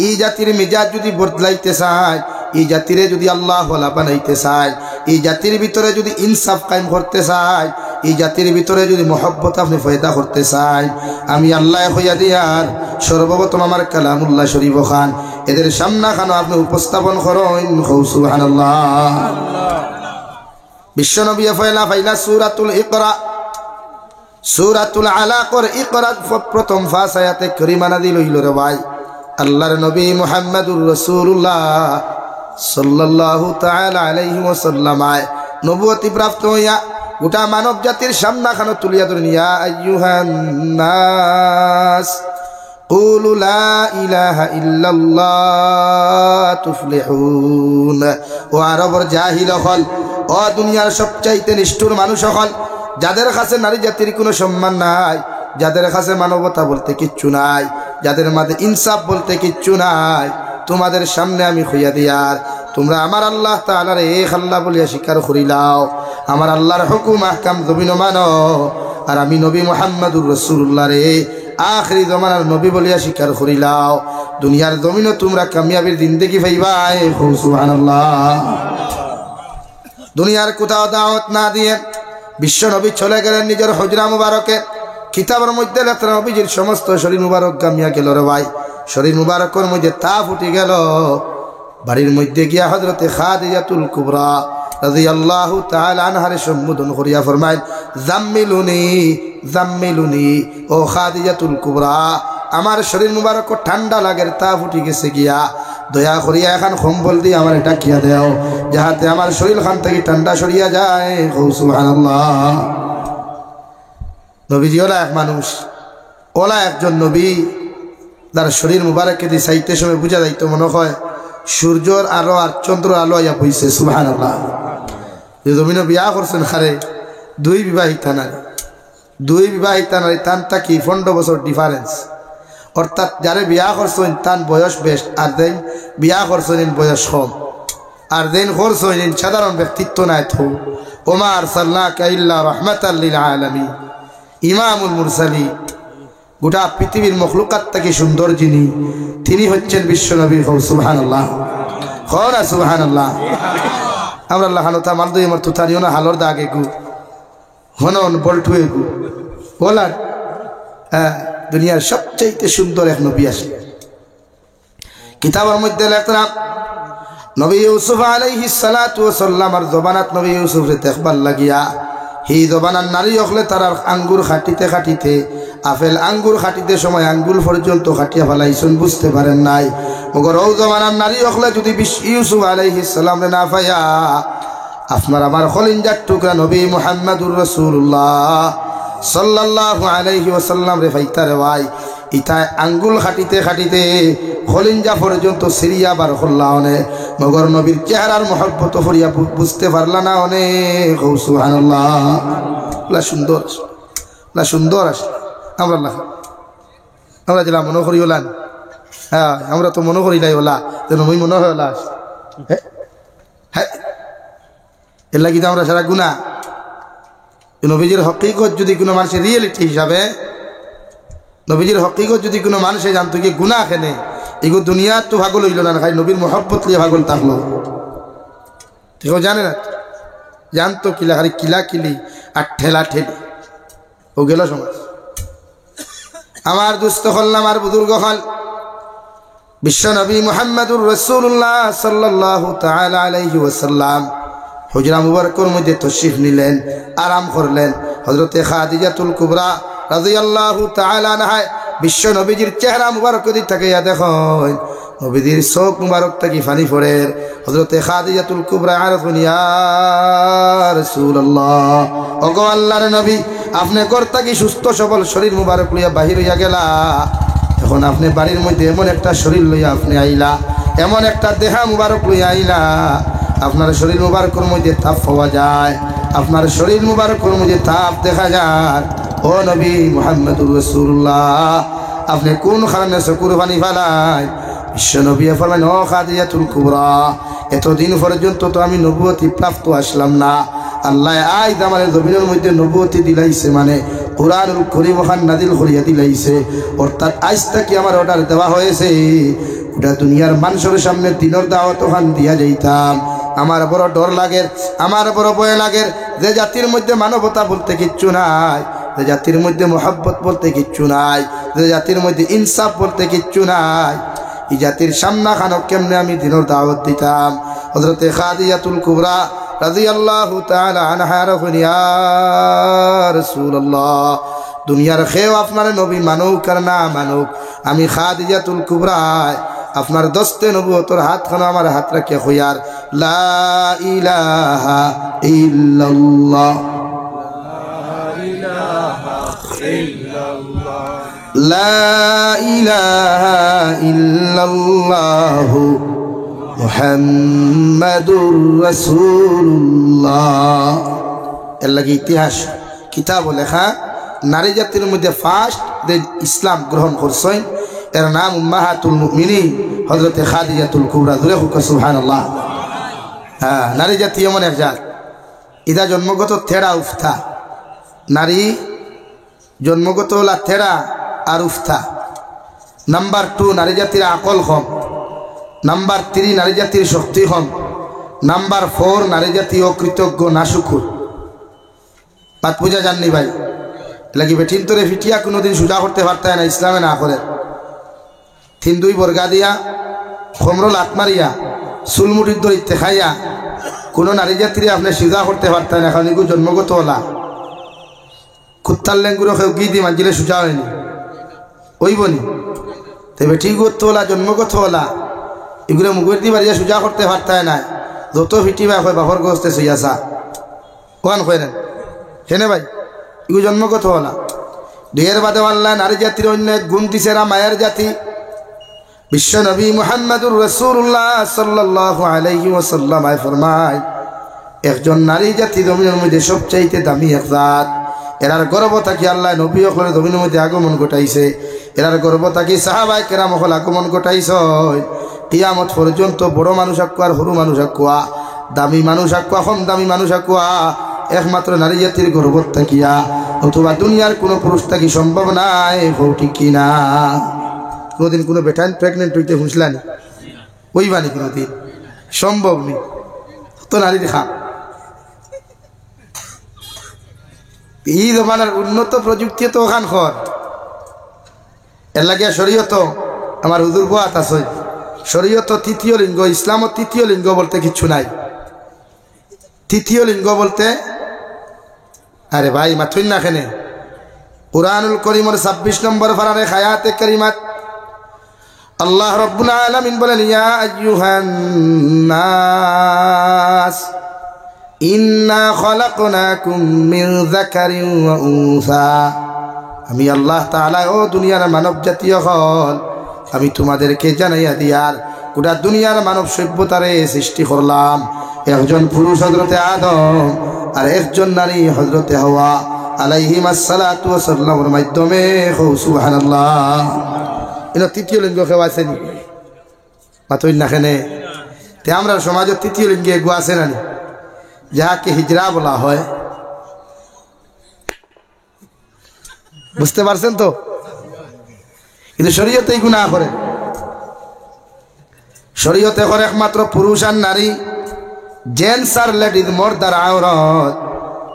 এই জাতির মিজাজ যদি বদলাইতে চায়, এই জাতিরে যদি আল্লাহ ওয়ালা বানাইতে চায়, এই জাতির ভিতরে যদি ইনসাফ কায়েম করতে চায়, এই জাতির ভিতরে যদি মহব্বত আপনি পয়দা করতে চায়, আমি আল্লাহ হইয়া দিয়ার সর্বপ্রথম আমার কালামুল্লাহ শরীফ খান এদের সামনা খানো আপনি উপস্থাপন করেন। সুবহানাল্লাহ। বিশ্বনবী ফাইলা সূরাতুল ইকরা, সূরাতুল আলাকর ইকরা প্রথম 5 আয়াতে কারিমা নাযিল হইল রে ভাই। আল্লাহর নবী মুহাম্মদুর রাসূলুল্লাহ সাল্লাল্লাহু তাআলা আলাইহি ওয়াসাল্লাম নবুয়তি প্রাপ্ত হইয়া গোটা মানব জাতির সামনা খানো তুলিয়া ধরেন, ইয়া আইয়ুহান নাস কুলু লা ইলাহা ইল্লাল্লাহ তুফলিহুন। ও আরবর জাহিল হল, ও দুনিয়ার সবচাইতে নিষ্ঠুর মানুষ হল, যাদের কাছে নারী জাতির কোনো সম্মান নাই, যাদের কাছে মানবতা বলতে কিচ্ছু নাই, যাদের মাঝে ইনসাফ বলতে কিচ্ছু নাই, তোমাদের সামনে আমি হইয়া দিয়ার তোমরা আমার আল্লাহ তাআলার এক আল্লাহ বলিয়া স্বীকার করিলাও, আমার আল্লাহর হুকুম আহকাম জমিন মানো, আর আমি নবী মুহাম্মদুর রাসূলুল্লাহ রে আখিরি জমানার নবী বলিয়া স্বীকার করিলাও, দুনিয়ার জমিনও তোমরা কামিয়াবির জিন্দেগি পাইবাই। সুবহানাল্লাহ। দুনিয়ার কোথাও দাওয়াত না দিয়ে বিশ্ব নবী চলে গেলেন নিজের হুজরা মুবারকে। কিতাবের মধ্যে লেখা নবীজির সমস্ত শরীর মুবারক গামিয়া গেল রে ভাই, শরীর মুবারকের মধ্যে তাপ উঠে গেল। বাড়ির মধ্যে গিয়া হযরতে খাদিজাতুল কুবরা রাদিয়াল্লাহু তাআলা আনহারে সম্বোধন করিয়া ফরমাইল, জাম্মিলুনি জাম্মিলুনি, ও খাদিজাতুল কুবরা আমার শরীর মুবারক ঠান্ডা লাগের তাপ উঠে গেছে গিয়া, দয়া করিয়া এখন কম্বল দিয়ে আমার এটা কিয়া দেও, যাহাতে আমার শরীর খান থেকে ঠান্ডা সরিয়া যায়। সুবহানাল্লাহ। নবীজি ওলা এক মানুষ, ওলা একজন নবী, তার শরীর মুবারককে দিয়ে চাইতে সময় বুঝা যাইতো মনে হয় সূর্যর আলো আর চন্দ্র আলো আইয়া পইছে সুবহানাল্লাহ। যে জমিনে বিয়া করছেন খারে দুই বিবাহিতা নারী তানটা কি 15 বছর ডিফারেন্স, অর্থাৎ যারে বিয়া করছেন তার বয়স বেশ, আর দেন বিয়া করছেন বয়স কম, আর দেন করছেন সাধারণ ব্যক্তিত্ব নাই তো। ওমা আরসালনাকা ইল্লা রাহমাতাল লিল আলামিন, ইমামুল মুরসালিন, গোটা পৃথিবীর মখলুকাত থেকে সুন্দর যিনি, তিনি হচ্ছেন বিশ্বনবী। সুবহানাল্লাহ, খরা সুবহানাল্লাহ। আমরা আল্লাহ হানতা মালদই আমার তুতারিও না হালর দাগে গু হনন বলটুয়ে গু বলার দুনিয়ার সবচাইতে সুন্দর এক নবী আসে। কিতাবের মধ্যে লেখলাম নবী ইউসুফ আলাইহিস সালাতু ওয়াস সালাম আর জবানাত নবী ইউসুফরে দেখবার লাগিয়া এই জবানার নারী হলে তার আঙ্গুর খাটিতে আপেল আঙ্গুর খাটিতে সময় আঙ্গুল পর্যন্ত খাটিয়া ফেলাইছেন, বুঝতে পারেন নাই। মগর ও জমানার নারী হলে যদি ইউসুফ আলাইহিস সালাম না পাইয়া আপনার আমার খলিঞ্জার টুকরা নবী মুহাম্মদুর রাসূলুল্লাহ সাল্লাল্লাহু আলাইহি ওয়াসাল্লাম রে ফাইতারে ভাই ইতায় আঙ্গুল খাটিতে খলিঞ্জা পর্যন্ত সিরিয়া বার করলা অনেক, মগর নবীর চেহারার মহব্বত ফরিয়া বুঝতে পারলা না অনেক। সুবহানাল্লাহ, সুন্দর আসে। আমরা যেটা মনে করি ওলান, হ্যাঁ আমরা তো মনে করি নাই ওলা যেন মই মনে হয় ওলা হ্যাঁ, এর লাগি আমরা সারা গুণা। নবীজির হকিকত যদি কোনো মানুষের রিয়েলিটি হিসাবে, নবীজির হকিকত যদি কোনো মানুষে জানতো কি গুণা খেনে এগুলো দুনিয়ার তো ভাগল হইল না, খাই নবীর মহব্বত লিয়ে ভাগল থাকলো। ঠিক জানে না, জানতো কিলা খালি কিলি আর ঠেলা ঠেলি ও গেল সমাজ। আমার দুস্থ হল আমার বুজুর্গ হল বিশ্ব নবী মুহাম্মদুর রাসূলুল্লাহ সাল্লাল্লাহু তাআলা আলাইহি ওয়াসাল্লাম হুজরা মুবারকের মধ্যে তশরিফ নিলেন, আরাম করলেন। হযরতে খাদিজাতুল কুবরা রাদিয়াল্লাহু তাআলা আনহা বিশ্ব নবীজির চেহারা মুবারক দিক তাকাইয়া দেখেন, নবীজির চোখ মুবারক থেকে পানি পড়ে। হযরতে খাদিজাতুল কুবরা আরফুন ইয়া রাসূলুল্লাহ, ওগো আল্লাহর নবী, আপনি কর্তা কি সুস্থ সবল শরীর মুবারক লইয়া বাহির হইয়া গেলা, এখন আপনি বাড়ির মধ্যে এমন একটা শরীর লইয়া আপনি আইলা, এমন একটা দেহা মুবারক লইয়া আইলা, আপনার শরীর মুবারকের মধ্যে তাপ পাওয়া যায়, আপনার শরীর মুবারকের মধ্যে তাপ দেখা যায়। ও নবী মুহাম্মদুর রাসূলুল্লাহ, আপনি কোন কারণে চকুর পানি ফেলায়? বিশ্ব নবী ফরমান, ও খাদিজাতুল কুবরা, এতদিন পর্যন্ত তো আমি নবুয়তি প্রাপ্ত আসলাম না, আল্লাহ আজ আমার জমিনের মধ্যে নবুয়তি দিলাইছে, মানে কুরআনুল কারীম ওখান নাজিল করিয়া দিলাইছে, অর্থাৎ আজ থেকে আমার অর্ডার দেওয়া হয়েছে গোটা দুনিয়ার মানুষের সামনে দিনের দাওয়াত ওখান দিয়া যাইতাম। আমার বড় ডর লাগে, আমার বড় ভয় লাগে, যে জাতির মধ্যে মানবতা বলতে কিচ্ছু নাই, যে জাতির মধ্যে মোহাব্বত বলতে কিচ্ছু নাই, যে জাতির মধ্যে ইনসাফ বলতে কিচ্ছু নাই, এই জাতির সামনা খানক কেমনে আমি দিনের দাওয়াত দিতাম। হযরতে খাদিজাতুল কুবরা রাদিয়াল্লাহু তাআলা আনহা রাফুন ইয়া রাসূলুল্লাহ, দুনিয়ার খেও আপনার নবী মানুক আর না মানুক, আমি খাদিজাতুল কুবরা আপনার দস্তে নবুয়তর হাত খানো আমার হাত রাখিয়া হইয়ার লা ইলাহা ইল্লাল্লাহ, লা ইলাহা ইল্লাল্লাহ মুহাম্মাদুর রাসূলুল্লাহ। এর লাগি ইতিহাস কিতাব লেখা, নারী জাতির মধ্যে ফার্স্ট যে ইসলাম গ্রহণ করছেন এর নাম উম্মাহাতুল মুমিনিন হযরতে খাদিজাতুল কুবরা। জোরে হোক সুবহানাল্লাহ। হ্যাঁ, নারী জাতি এমন এক জাত, ইদা জন্মগত থেরা উফতা, নারী জন্মগত হলা থেরা আর উফতা। নাম্বার 2 নারী জাতির আকল কম, নাম্বার 3 নারী জাতির শক্তি কম, নাম্বার 4 নারী জাতি অকৃতজ্ঞ নাশুকুর। বাত বুঝা জাননি ভাই? লাগি বেঠিন তোরে ফিটিয়া কোনোদিন সোজা করতে পারতায় না, ইসলামে না করে 3-2 বর্গা দিয়া খমরল আত্মারিয়া চুলমুটির দরিতে খাইয়া কোনো নারী জাতিরে আপনি সোজা করতে পারতায় না। এখন এগুলো জন্মগত হলা, কুত্তার লেঙ্গুরো কেউ গি দি মাঞ্জিলে সোজা হয়নি, ওইবনি তবে ঠিক করতে হলা, জন্মগত হলা, এগুলো মুখের দিয়ে বাড়িয়া সোজা করতে পারতায় না। যত ফিটি ভাই হয় বাপর গস্তে সইয়াছা ওখান কইলেন হেনে ভাই, এগুলো জন্মগত হলা। দুয়ের বাদে আল্লাহ নারী জাতির অন্য এক গুণ দিছে, এরা মায়ের জাতি, বিশ্ব নবী মুহাম্মদুর রাসূলুল্লাহ সাল্লাল্লাহু আলাইহি ওয়াসাল্লাম ফরমায়, একজন নারী জাতি জমিনের মধ্যে সবচাইতে দামি এক জাত। এরার গর্ব থাকি আল্লাহ নবী হলের জমিনের মধ্যে আগমন ঘটাইছে। এরার গর্ব থাকি সাহাবায়ে কেরাম হল আগমন ঘটাইছে। কিয়ামত পর্যন্ত বড় মানুষ আকুয়া আর সরু মানুষ আকুয়া, দামি মানুষ আকুয়া কম দামি মানুষ আকুয়া একমাত্র নারী জাতির গর্ব থাকিয়া, অথবা দুনিয়ার কোনো পুরুষ থাকি সম্ভব নাই। ঠিক কিনা? কোনোদিন কোনো বেটাইন প্রেগনেন্ট হইতে শুনছিলানি? ওইবানি কোনোদিন সম্ভব নেই। তো নারী দেখা এই জমানার উন্নত প্রযুক্তি তো ওখান খর এর লাগে শরীয়ত আমার হুজুর বাত আছে। শরীয়ত তৃতীয় লিঙ্গ, ইসলামত তৃতীয় লিঙ্গ বলতে কিচ্ছু নাই। তৃতীয় লিঙ্গ বলতে আরে ভাই মাথুন না খেনে কুরআনুল কারীমের 26 নম্বর পারারে আয়াতে কারিমাত আল্লাহ রাব্বুল আলামিন বলেন, ইয়া আইয়ুহান নাস ইন্না খলাকনাকুম মিন যাকারিন ওয়া উনসা। আমি আল্লাহ তাআলা ও দুনিয়ার মানব জাতীয় হল আমি তোমাদেরকে জানাইয়া দিয়ার গোটা দুনিয়ার মানব সভ্যতারে সৃষ্টি করলাম। একজন পুরুষ হযরতে আদম আর একজন নারী হযরতে হাওয়া আলাইহিমাস সালাতু ওয়াস সালামের মাধ্যমে। সুবহানাল্লাহ। এটা তৃতীয় লিঙ্গ কেউ আছে নি? মাতই না খেনে তে আমরা সমাজের তৃতীয় লিঙ্গে এগু আছে না, যাহাকে হিজরা বলা হয়। বুঝতে পারছেন তো? কিন্তু শরীয়তে এই গুনাহ করে। শরীয়তে করে একমাত্র পুরুষ আর নারী, জেন্টস আর লেডিজ মর্দার আওরাত।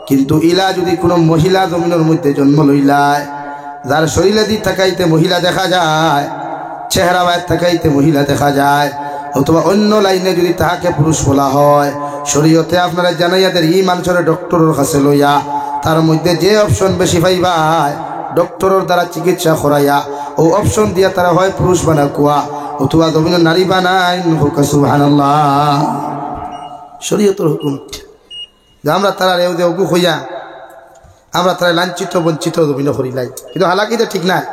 কিন্তু ইলা যদি কোনো মহিলা জমিনের মধ্যে জন্ম লইলায়, যার শরীরে দি থাকাইতে মহিলা দেখা যায়, চেহারা বাইর থাকাইতে মহিলা দেখা যায়, অথবা অন্য লাইনে যদি তাহাকে পুরুষ বলা হয়, শরীয়তে আপনারা জানাইয়া দেন ই মানুষের ডক্টরের কাছে লইয়া তার মধ্যে যে অপশন বেশি পাইবায় ডক্টরের দ্বারা চিকিৎসা করাইয়া ও অপশন দিয়া তারা হয় পুরুষ বানা কুয়া অথবা জমিনের নারী বানায়। সুবহানাল্লাহ। শরীয়তের হুকুম আমরা তারা রেউ দে অগু হইয়া আমরা তারা লাঞ্ছিত বঞ্চিত জমিন করিলাই, কিন্তু হালাকিতে ঠিক নাই।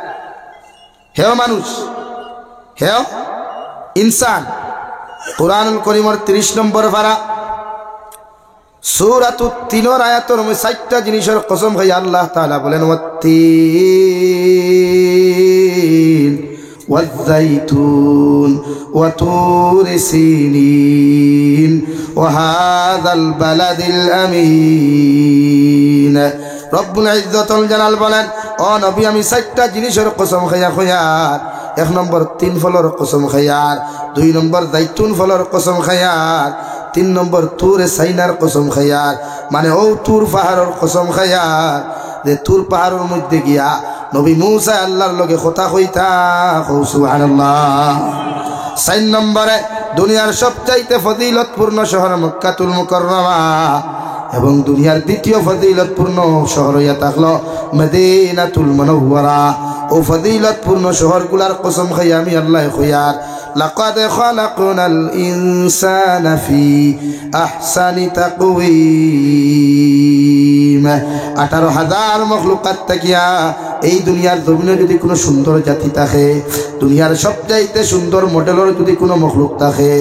হেও মানুষ, হেও ইনসান। কুরআনুল কারীমের 30 নম্বর পারা সূরাতুত তিনের আয়াতের মধ্যে 4টা জিনিসের কসম খাই আল্লাহ তাআলা বলেন, ওয়াত্তিন ওয়াজ্জাইতুন ওয়া তুরি সিনিন ওয়া হাযাল বালাদিল আমিন। রব্বুল ইজ্জতুল জালাল বলেন, ও নবী আমি 4টা জিনিসের কসম খাইয়া খাইয়ার। 1 নম্বর 3 ফলের কসম খাইয়ার, 2 নম্বর জাইতুন ফলের কসম খাইয়ার, 3 নম্বর তুরে সাইনার কসম খাইয়ার। মানে ও তুর পাহাড়ের কসম খাইয়ার, যে তুর পাহাড়ের মধ্যে গিয়া নবী মূসা আল্লাহর লগে কথা কইতা। সুবহানাল্লাহ। 4 নম্বরে দুনিয়ার সবচাইতে ফজিলতপূর্ণ শহর মক্কাতুল মুকাররমা এবং দুনিয়ার দ্বিতীয় ফজিলতপূর্ণ শহর হইয়া থাকলো মদিনাতুল মুনাওয়ারা। ও ফজিলতপূর্ণ শহরগুলার কসম খাই আমি আল্লাহ কইয়ার, লাকাদ খালাকনাল ইনসানা ফি আহসানি তাকওয়িম। 18,000 মখলুকাত থাকিয়া এই দুনিয়ার জমিনে যদি কোনো সুন্দর জাতি থাকে, দুনিয়ার সবচাইতে সুন্দর মডেলের যদি কোনো মখলুক থাকে,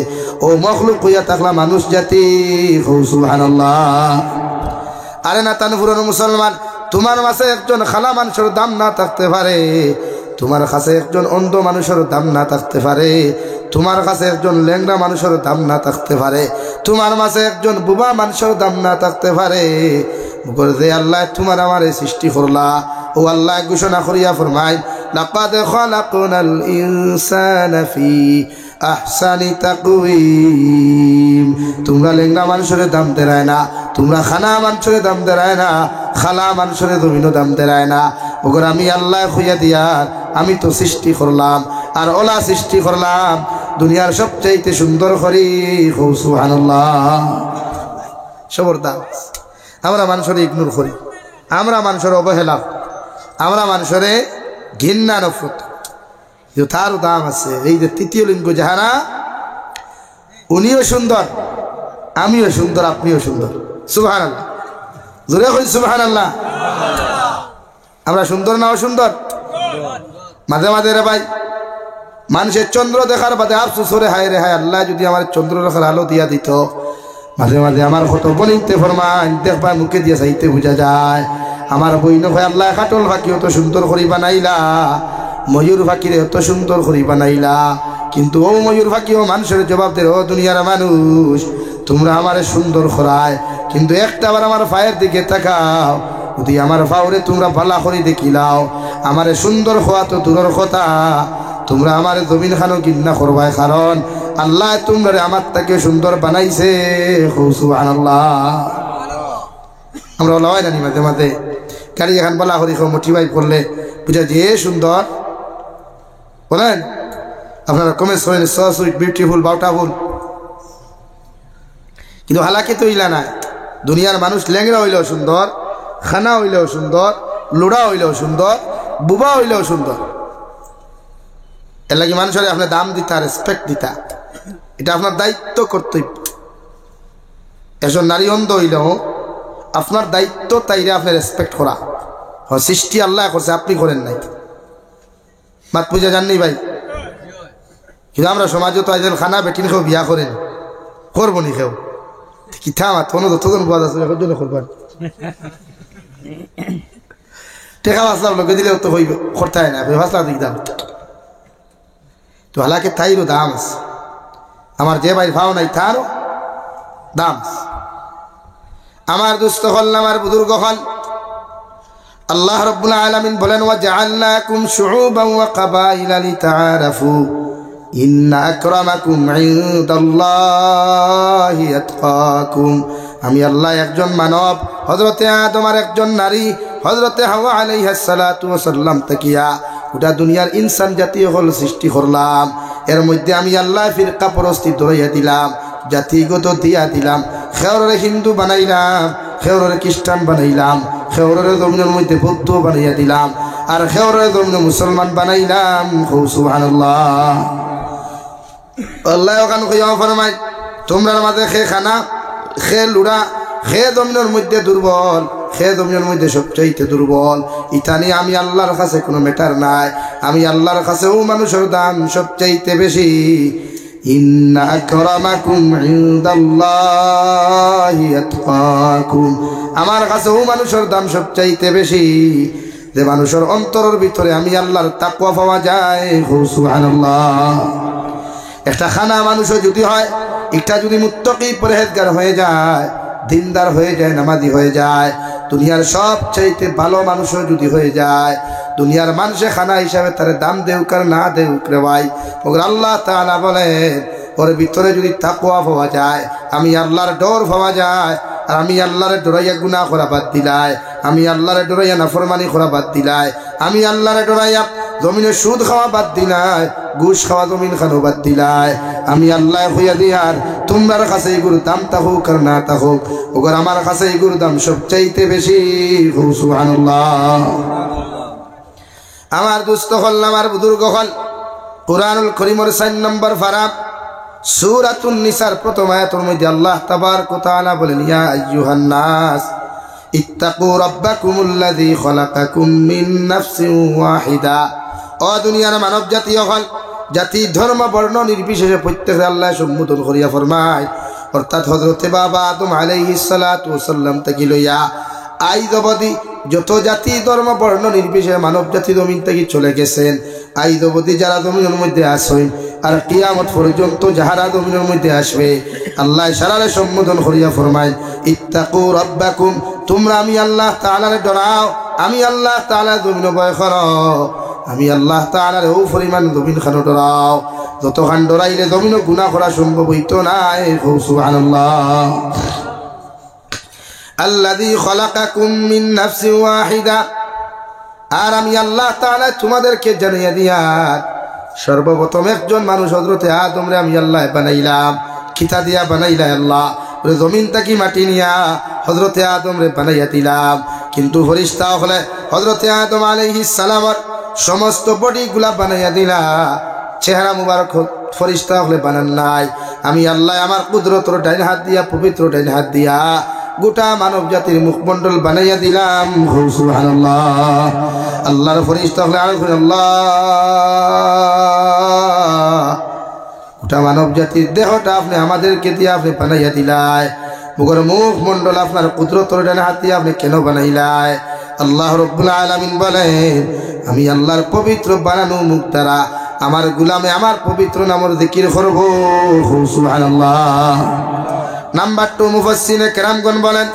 ও মখলুক হইয়া থাকলা মানুষ জাতি। সুবহানাল্লাহ। আরে না তানপুরের মুসলমান, তোমার মাঝে একজন খালা মানুষের দাম না থাকতে পারে, তোমার কাছে একজন অন্ধ মানুষের দাম না থাকতে পারে, তোমার কাছে একজন ল্যাংড়া মানুষের দাম না থাকতে পারে, তোমার মাঝে একজন বুবা মানুষের দাম না থাকতে পারে। যে আল্লাহ তোমার আমারে সৃষ্টি করলা, ও আল্লাহ ঘোষণা করিয়া ফরমায়, লাকাদ খালাকনাল ইনসানা ফি আহসানি তাকওয়িম। তোমরা লেঙ্গা মানুষের দাম দেরায় না, তোমরা খানা মানুষের দাম দেরায় না, খালা মানুষের জমিনও দাম দেরায় না। ওগর আমি আল্লাহ খুইয়া দিয়ার আমি তো সৃষ্টি করলাম আর ওলা সৃষ্টি করলাম দুনিয়ার সবচাইতে সুন্দর করি। সুবহানাল্লাহ। সবর দাম আমরা মানুষের ইগনোর করি, আমরা মানুষের অবহেলা, আমরা মানুষের ঘৃণা নফরত, কিন্তু তারও দাম আছে। এই যে তৃতীয় লিঙ্গ যাহারা, উনিও সুন্দর, আমিও সুন্দর, আপনিও সুন্দর। সুবহানাল্লাহ। জোরে কই সুবহানাল্লাহ। আমরা সুন্দর না অসুন্দর? মাঝে মাঝে রে ভাই, মানুষের চন্দ্র দেখার বাদে আফসোস করে হায় রে হায়, আল্লাহ যদি আমার চন্দ্র দেখার আলো দিয়া দিত। মাঝে মাঝে আমার কত বলিতে ফরমান দেখবা মুখে দিয়ে চাইতে বোঝা যায়। আমার বইন হয় আল্লাহ কাটল ফাঁকি অত সুন্দর করি বানাইলা, ময়ূর ফাঁকিরে অত সুন্দর করি বানাইলা, কিন্তু ও ময়ূর ফাঁকি ও মানুষের জবাব দে, ও দুনিয়ার মানুষ তোমরা আমারে সুন্দর করায়, কিন্তু একটা আবার আমার পায়ের দিকে তাকাও, যদি আমার পাওরে তোমরা ভালা করে দেখিলাও, আমারে সুন্দর হওয়া তো দূরের কথা, তোমরা আমার জমিন খানো কিন্না করবাই, কারণ আল্লাহ তোমরা আমার তাকে সুন্দর বানাইছে। সুবহানাল্লাহ। আমরা বলা হয় জানি মাঝে মাঝে গাড়ি এখন বলা করি মোটিভাই করলে বুঝা যে সুন্দর বলেন, আপনারা কমেন্টস করেন সো সুইট বিউটিফুল বাউটাফুল, কিন্তু হালাকি তো ইলা না। দুনিয়ার মানুষ ল্যাংরা হইলেও সুন্দর, খানা হইলেও সুন্দর, লুড়া হইলেও সুন্দর, বুবা হইলেও সুন্দর। এর লাগে মানুষের আপনার দাম দিতা, রেসপেক্ট দিতা, এটা আপনার দায়িত্ব কর্তব্য। এসব নারী অন্ধ হইলেও আপনার দায়িত্ব তাইরে আপনি রেসপেক্ট করা। সৃষ্টি আল্লাহ করছে, আপনি করেন নাই, মাত পূজা জাননি ভাই। কিন্তু আমরা সমাজে তো আইজেল খানা বেটিন খেয়েও বিয়া করেন, করবো নি খেয়েও কিথা আমার কোনো যতজন বাদ আছে জন্য করবেন টেকা বাসলাম লোকে দিলেও তো হইবে, করতে হয় না বাসলা দিক দাম তো হালাকে তাইরও দাম আছে। আমার যে ভাই ভাও নাই তারও দাম আছে। আমার দুস্থ হল, আমার বুজুর্গ হল, আল্লাহ রাব্বুল আলামিন বলেন ওয়া জাআলনাকুম শুউবান ওয়া কাবাইলা লিতাআরাফু ইন্না আকরামাকুম ইনদাল্লাহি আতকাকুম। আমি আল্লাহ একজন মানব, হযরতে আদম আর একজন নারী হযরতে হাওয়া আলাইহিস সালাতু ওয়াস সালাম তাকিয়া গোটা দুনিয়ার ইনসান জাতীয় হল সৃষ্টি করলাম। এর মধ্যে আমি আল্লাহ ফিরকা পরস্তি ধরাইয়া দিলাম, জাতিগত দিয়া দিলাম। খেওরের হিন্দু বানাইলাম, খেওরের খ্রিস্টান বানাইলাম, খেওরের জমিনের মধ্যে বৌদ্ধ বানাইয়া দিলাম, আর খেওরের জমিনে মুসলমান বানাইলাম। সুবহানাল্লাহ। আল্লাহ ওখান কইয়া ফরমায় তোমরা মাঝে খে খানা, খে লুড়া, খে জমিনের মধ্যে দুর্বল, খে জমিনের মধ্যে সবচাইতে দুর্বল। ইতানি আমি আল্লাহর কাছে কোনো ম্যাটার নাই, আমি আল্লাহর কাছে ও মানুষের দাম সবচাইতে বেশি। ইন্না আকরামাকুম ইনদাল্লাহি আতকাকুম। আমার কাছে ও মানুষের দাম সবচাইতে বেশি যে মানুষের অন্তরের ভিতরে আমি আল্লাহর তাকওয়া পাওয়া যায়। সুবহানাল্লাহ। একটা খানা মানুষও যদি হয়, একটা যদি মুত্তাকি পরহেজগার হয়ে যায়, দিনদার হয়ে যায়, নামাজি হয়ে যায়, দুনিয়ার সবচাইতে ভালো মানুষও যদি হয়ে যায়, দুনিয়ার মানুষে খানা হিসাবে তার দাম দেউক আর না দেউক রে ভাই, মগর আল্লাহ তাআলা বলেন ওর ভিতরে যদি তাকওয়া পাওয়া যায়, আমি আল্লাহর ডর পাওয়া যায়, আর আমি আল্লাহর ডরাইয়া গুনাহ করা বাদ দিলাই, আমি আল্লাহর ডরাইয়া নাফরমানি করা বাদ দিলাই, আমি আল্লাহর ডরাইয়া জমিনে সুদ খাওয়া বাদ দিলাই, ঘুষ খাওয়া জমিন খানো বাদ দিলাই, আমি আল্লাহ হইয়া দিয়ার তোমার কাছে এগুলো দাম থাকুক আর না থাকুক, ওগর আমার কাছে এগুলোর দাম সবচাইতে বেশি। সুবহানাল্লাহ। আমার দুস্থ হল, আমার বুজুর্গ হল, কুরআনুল কারীমের 4 নম্বর পারা সূরাতুন নিসার প্রথম আয়াতের মধ্যে আল্লাহ তাবারক ওয়া তাআলা বলেন ইয়া আইয়ুহান নাস ইত্তাকু রাব্বাকুমুল্লাযী খালাকাকুম মিন নাফসিন ওয়াহিদা। ও দুনিয়ার মানব জাতি হল, জাতি ধর্ম বর্ণ নির্বিশেষে প্রত্যেকে আল্লাহ সম্বোধন করিয়া ফরমায়, অর্থাৎ হযরতে বাবা আদম আলাইহিস সালাতু ওয়াস সালাম থেকে লইয়া আইজ অবধি যত জাতি ধর্ম বর্ণ নির্বিশেষে মানব জাতি জমিন থেকে চলে গেছেন, আইজ অবধি যারা জমিনের মধ্যে আসেন আর কিয়ামত পর্যন্ত যাহারা জমিনের মধ্যে আসবে, আল্লাহ সারারে সম্বোধন করিয়া ফরমায় ইত্তাকু রাব্বাকুম, তোমরা আমি আল্লাহ তাআলারে ডরাও, আমি আল্লাহ তাআলা জমিন ভয় করো, আমি আল্লাহ তাআলার ও পরিমাণ জমিন খানো ডরাও, যতখান ডরাইলে জমিনও গুনাহ করা সম্ভব হইতো না। সুবহানাল্লাহ। আল্লাযী খালাকাকুম মিন নাফসিন ওয়াহিদা, আর আমি আল্লাহ তাআলা তোমাদেরকে জানিয়ে দিয়া সর্বপ্রথম একজন মানুষ হযরতে আদম রে আমি আল্লাহ বানাইলাম। খিতা দিয়া বানাইলা আল্লাহ, ওরে জমিন থেকে মাটি নিয়া হযরতে আদম রে বানাইয়া দিলাম। কিন্তু ফেরেশতা হলে হযরতে আদম আলাইহিস সালামের সমস্ত বডি গুলা বানাইয়া দিলা, চেহারা মুবারক ফেরেশতা হলে বানান নাই। আমি আল্লাহ আমার কুদরতের ডাইন হাত দিয়া, পবিত্র ডাইন হাত দিয়া গোটা মানব জাতির মুখমণ্ডল বানাইয়া দিলাম। সুবহানাল্লাহ। আল্লাহর ফেরেশতা হলে আল্লাহ, গোটা মানব জাতির দেহটা আপনি আমাদেরকে দিয়ে আপনি বানাইয়া দিলাই, মুখের মুখমণ্ডল আপনার কুদরতের ডানে হাত দিয়ে আপনি কেন বানাইলাই? আল্লাহ রাব্বুল আলামিন বলেন, আমি আল্লাহর পবিত্র বানানো মুখ দ্বারা আমার গুলামে আমার পবিত্র নামের জিকির করব। সুবহানাল্লাহ। নাম্বার 2, মুফাসসিরে কেরামগণ বলেন,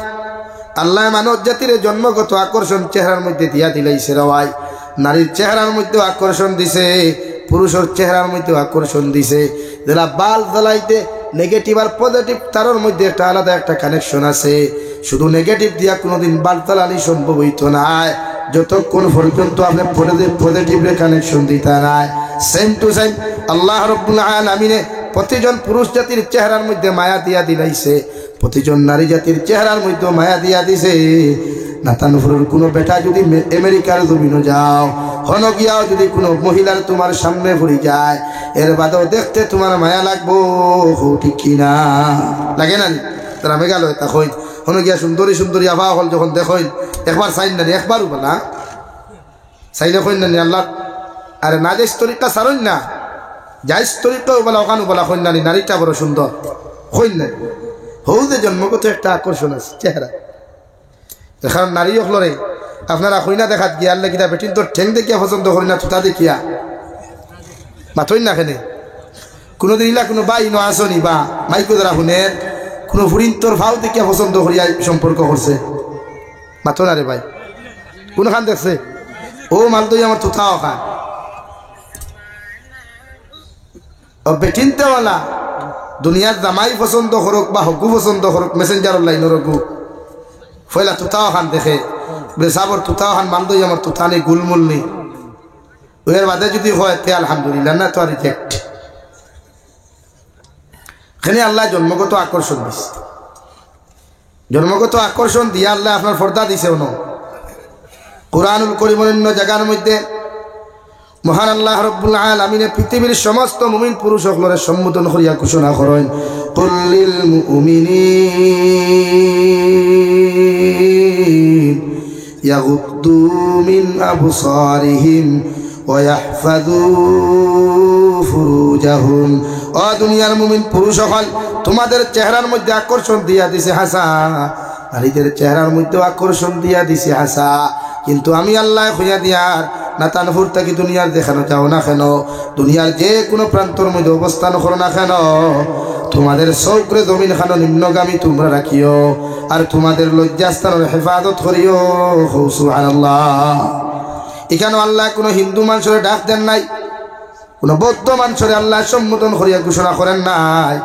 আল্লাহ মানব জাতির জন্মগত আকর্ষণ চেহারার মধ্যে দিয়া দিলাইছে রওয়াই। নারীর চেহারার মধ্যে আকর্ষণ দিছে, পুরুষের চেহারার মধ্যে আকর্ষণ দিছে। যারা বাল জ্বালাইতে নেগেটিভ আর পজিটিভ, তার মধ্যে একটা আলাদা একটা কানেকশন আছে। শুধু নেগেটিভ দিয়া কোনোদিন বাল জ্বালানি সম্ভব হইতো না যতক্ষণ পর্যন্ত আপনি পজিটিভের কানেকশন দিতে নাই। সেম টু সেম আল্লাহ রাব্বুল আলামিনে প্রতিজন পুরুষ জাতির চেহারার মধ্যে মায়া দিয়া দিলাইছে, প্রতিজন নারী জাতির চেহারার মধ্যে মায়া দিয়া দিছে। নাতানফুরের কোনো বেটা যদি আমেরিকার জমিনে যাও, হন গিয়াও যদি কোনো মহিলার তোমার সামনে পড়ে যায়, এর বাদেও দেখতে তোমার মায়া লাগবো, ঠিক কিনা? লাগে না? তারা মেঘালয় তা হইন হন গিয়া সুন্দরী সুন্দরী আভা হল যখন দেখইন, একবার চাইন না, একবারও বলা চাইলে কইন না আল্লাহ, আরে না যাইস তরিকা সারইন না, যাইস তরিকাও বলা ওখানে বলা কইন না, নারীটা বড় সুন্দর কইন না। হৌ যে জন্মগত একটা আকর্ষণ আছে চেহারা। কারণ নারী হলরে আপনারা কইনা দেখাত গিয়া আল্লাহ কিতা বেটিন তোর ঠেং দেখিয়া পছন্দ করি না, তুতা দেখিয়া মাথইন না খেনে কোনোদিন ইলা কোনো বাই ন আসনি বা মাইকো দ্বারা শুনের কোনো ফুরিন তোর ভাও দেখিয়া পছন্দ করিয়া সম্পর্ক করছে, মাথো না রে ভাই। কোনখান দেখছে? ও মালদই আমার তুথাও খান ও বেটিনতেওয়ালা দুনিয়ার জামাই পছন্দ করুক বা হকু পছন্দ করুক, মেসেঞ্জারের লাইনের হকু ফয়লা তুতাও খান দেখে বলে সাবর তুতাও খান মালদই আমার তুথা নেই, গুলমুল নেই। ওর বাদে যদি হয় তে আলহামদুলিল্লাহ, না তো রিজেক্ট। এখানে আল্লাহ জন্মগত আকর্ষণ দিছে, জন্মগত আকর্ষণ দিয়ে আল্লাহ আপনার পর্দা দিছে। অন কুরআনুল কারীমের অন্য জায়গার মধ্যে মহান আল্লাহ রাব্বুল আলামিন পৃথিবীর সমস্ত মুমিন পুরুষ সকলের সম্বোধন করিয়া ঘোষণা করেন, কুল লিল মুমিনিন ইয়াগুদ্দু মিন আবসারিহিম ওয়া ইয়াহফাযু ফুরুজাহুম। ও দুনিয়ার মুমিন পুরুষ সকল, তোমাদের চেহারার মধ্যে আকর্ষণ দিয়া দিছে হাসা, নারীদের চেহারার মধ্যে আকর্ষণ দিয়া দিছে হাসা, কিন্তু আমি আল্লাহ হইয়া দিয়ার না তানফুর থাকি দুনিয়ার দেখানো যাও না কেন, দুনিয়ার যে কোনো প্রান্তর মধ্যে অবস্থান করো না কেন, তোমাদের চৌকরে জমিন খানো নিম্নগামী তোমরা রাখিও, আর তোমাদের লজ্জাস্থানের হেফাজত করিও। সুবহানাল্লাহ। এখানে আল্লাহ কোনো হিন্দু মানুষের ডাক দেন নাই, কোনো বৌদ্ধ মানুষের আল্লাহ সম্বোধন করিয়া ঘোষণা করেন নাই।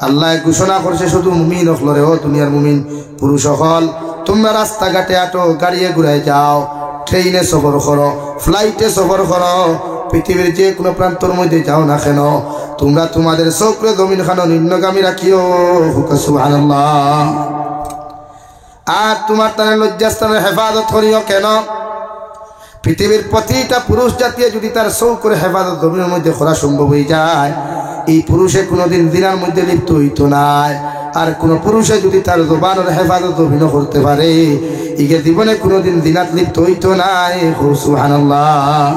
আল্লাহ ঘোষণা করছে শুধু মুমিন হলরে, ও দুনিয়ার মুমিন পুরুষ হল, তোমরা রাস্তাঘাটে আটো, গাড়িয়ে ঘুরাই যাও, ট্রেনে সফর করো, ফ্লাইটে সফর করো, পৃথিবীর যে কোনো প্রান্তর মধ্যে যাও না কেন, তোমরা তোমাদের চৌকরে জমিন খানো নিম্নগামী রাখিও। সুবহানাল্লাহ। আর তোমার তার লজ্জাস্থানের হেফাজত করিও কেন? পৃথিবীর প্রতিটা পুরুষ জাতীয় যদি তার চৌকরে হেফাজত জমিনের মধ্যে করা সম্ভব হয়ে যায়, এই পুরুষে কোনোদিন জিনার মধ্যে লিপ্ত হইত নাই। আর কোন পুরুষে যদি তার জবানের হেফাজত অভিনয় করতে পারে, ইকে জীবনে কোনোদিন জিনাত লিপ্ত হইত নাই। সুবহানাল্লাহ।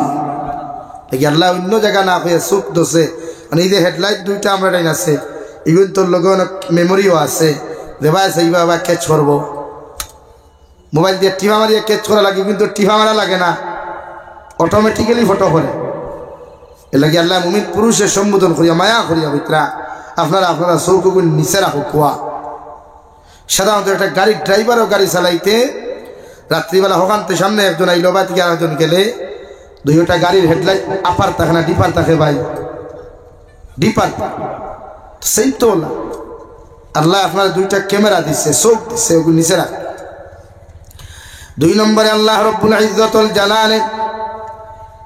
আল্লাহ অন্য জায়গা না হয়ে চোখ দোষে, মানে এই যে হেডলাইট দুইটা আমরা টাইন আছে, এগুলো তোর লগে অনেক মেমোরিও আছে, দেবাই সেইভাবে ক্যাচ করবো, মোবাইল দিয়ে টিভা মারিয়ে ক্যাচ করা লাগে, কিন্তু টিভা মারা লাগে না, অটোমেটিক্যালি ফটো করে। এ লাগে আল্লাহ মুমিন পুরুষের সম্বোধন করিয়া মায়া করিয়া ভিতরা আপনারা চৌকগুলো নিচে রাখো। কুয়া সাধারণত একটা গাড়ির ড্রাইভারও গাড়ি চালাইতে রাত্রিবেলা হকান্তে সামনে একজন আইলো বা থেকে আরেকজন গেলে, দুইটা গাড়ির হেডলাইট আপার থাকে না ডিপার থাকে ভাই, ডিপার সেই তো না। আল্লাহ আপনার দুইটা ক্যামেরা দিচ্ছে, চোখ দিচ্ছে, ওগুলো নিচে রাখ। 2 নম্বরে আল্লাহ রব্বুল ইজ্জতুল জালালে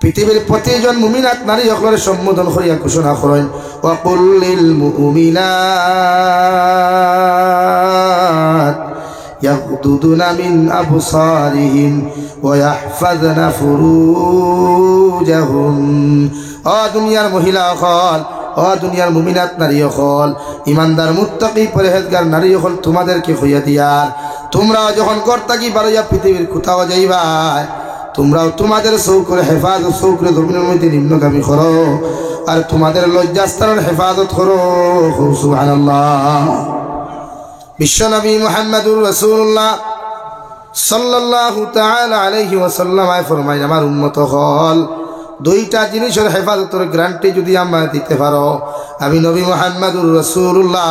পৃথিবীর প্রতিজন মুমিনাত নারী সকলের সম্বোধন করিয়া ঘোষণা করেন, ওয়া কুল লিল মুমিনাত ইয়াগদুদুনা মিন আবসারিহিম ওয়া ইয়াহফাযনা ফুরুজাহুম। ও দুনিয়ার মহিলা সকল, ও দুনিয়ার মুমিনাত নারী সকল, ইমানদার মুত্তাকি পরহেজগার নারী সকল, তোমাদেরকে হইয়া দিয়ার তোমরাও যখন কর্তাকি বাড়াইয়া পৃথিবীর কোথাও যাইবা তোমরাও তোমাদের চৌকরে হেফাজত চৌকরে জমিনের মধ্যে নিম্নগামী করো আর তোমাদের লজ্জাস্থানের হেফাজত করো। সুবহানাল্লাহ। বিশ্বনবী মুহাম্মদুর রাসূলুল্লাহ সাল্লাল্লাহু তাআলা আলাইহি ওয়াসাল্লাম ফরমায় আমার উম্মত হল দুইটা জিনিসের হেফাজতের গ্যারান্টি যদি আমরা দিতে পারো আমি নবী মুহাম্মদুর রাসূলুল্লাহ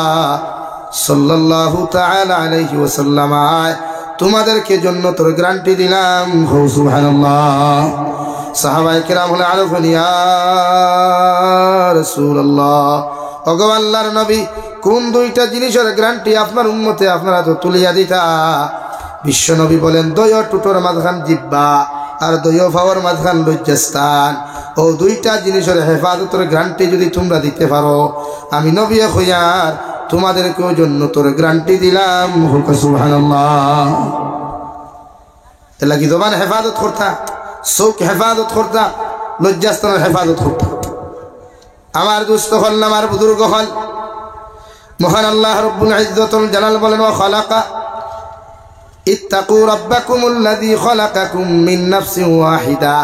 সাল্লাল্লাহু তাআলা আলাইহি ওয়াসাল্লাম তোমাদেরকে জান্নাতের গ্যারান্টি দিলাম। সুবহানাল্লাহ। সাহাবায়ে কেরাম হলে আরফান ইয়া রাসূলুল্লাহ ওগো আল্লাহর নবী কোন দুইটা জিনিসের গ্যারান্টি আপনার উম্মতে আপনারা তো তুলিয়া দিতা। বিশ্ব নবী বলেন দয় টুটোর মাঝখান জিব্বা আর দয় ফাওয়ার মাঝখান লজ্জাস্থান ও দুইটা জিনিসের হেফাজতের গ্যারান্টি যদি তোমরা দিতে পারো আমি নবী খয়ার তোমাদেরকেও জান্নাতের গ্যারান্টি দিলাম। সুবহানাল্লাহ। এলা কি জবান হেফাজত করতা চোখ হেফাজত করতা লজ্জাস্থানের হেফাজত করতা। আমার দুস্থ হল আমার বুজুর্গ হল মহান আল্লাহ রব্বুল ইজ্জতুল জালাল বলেন ওয়া খালাকা ইত্তাকু রাব্বাকুমুল্লাযী খালাকাকুম মিন নাফসিন ওয়াহিদা।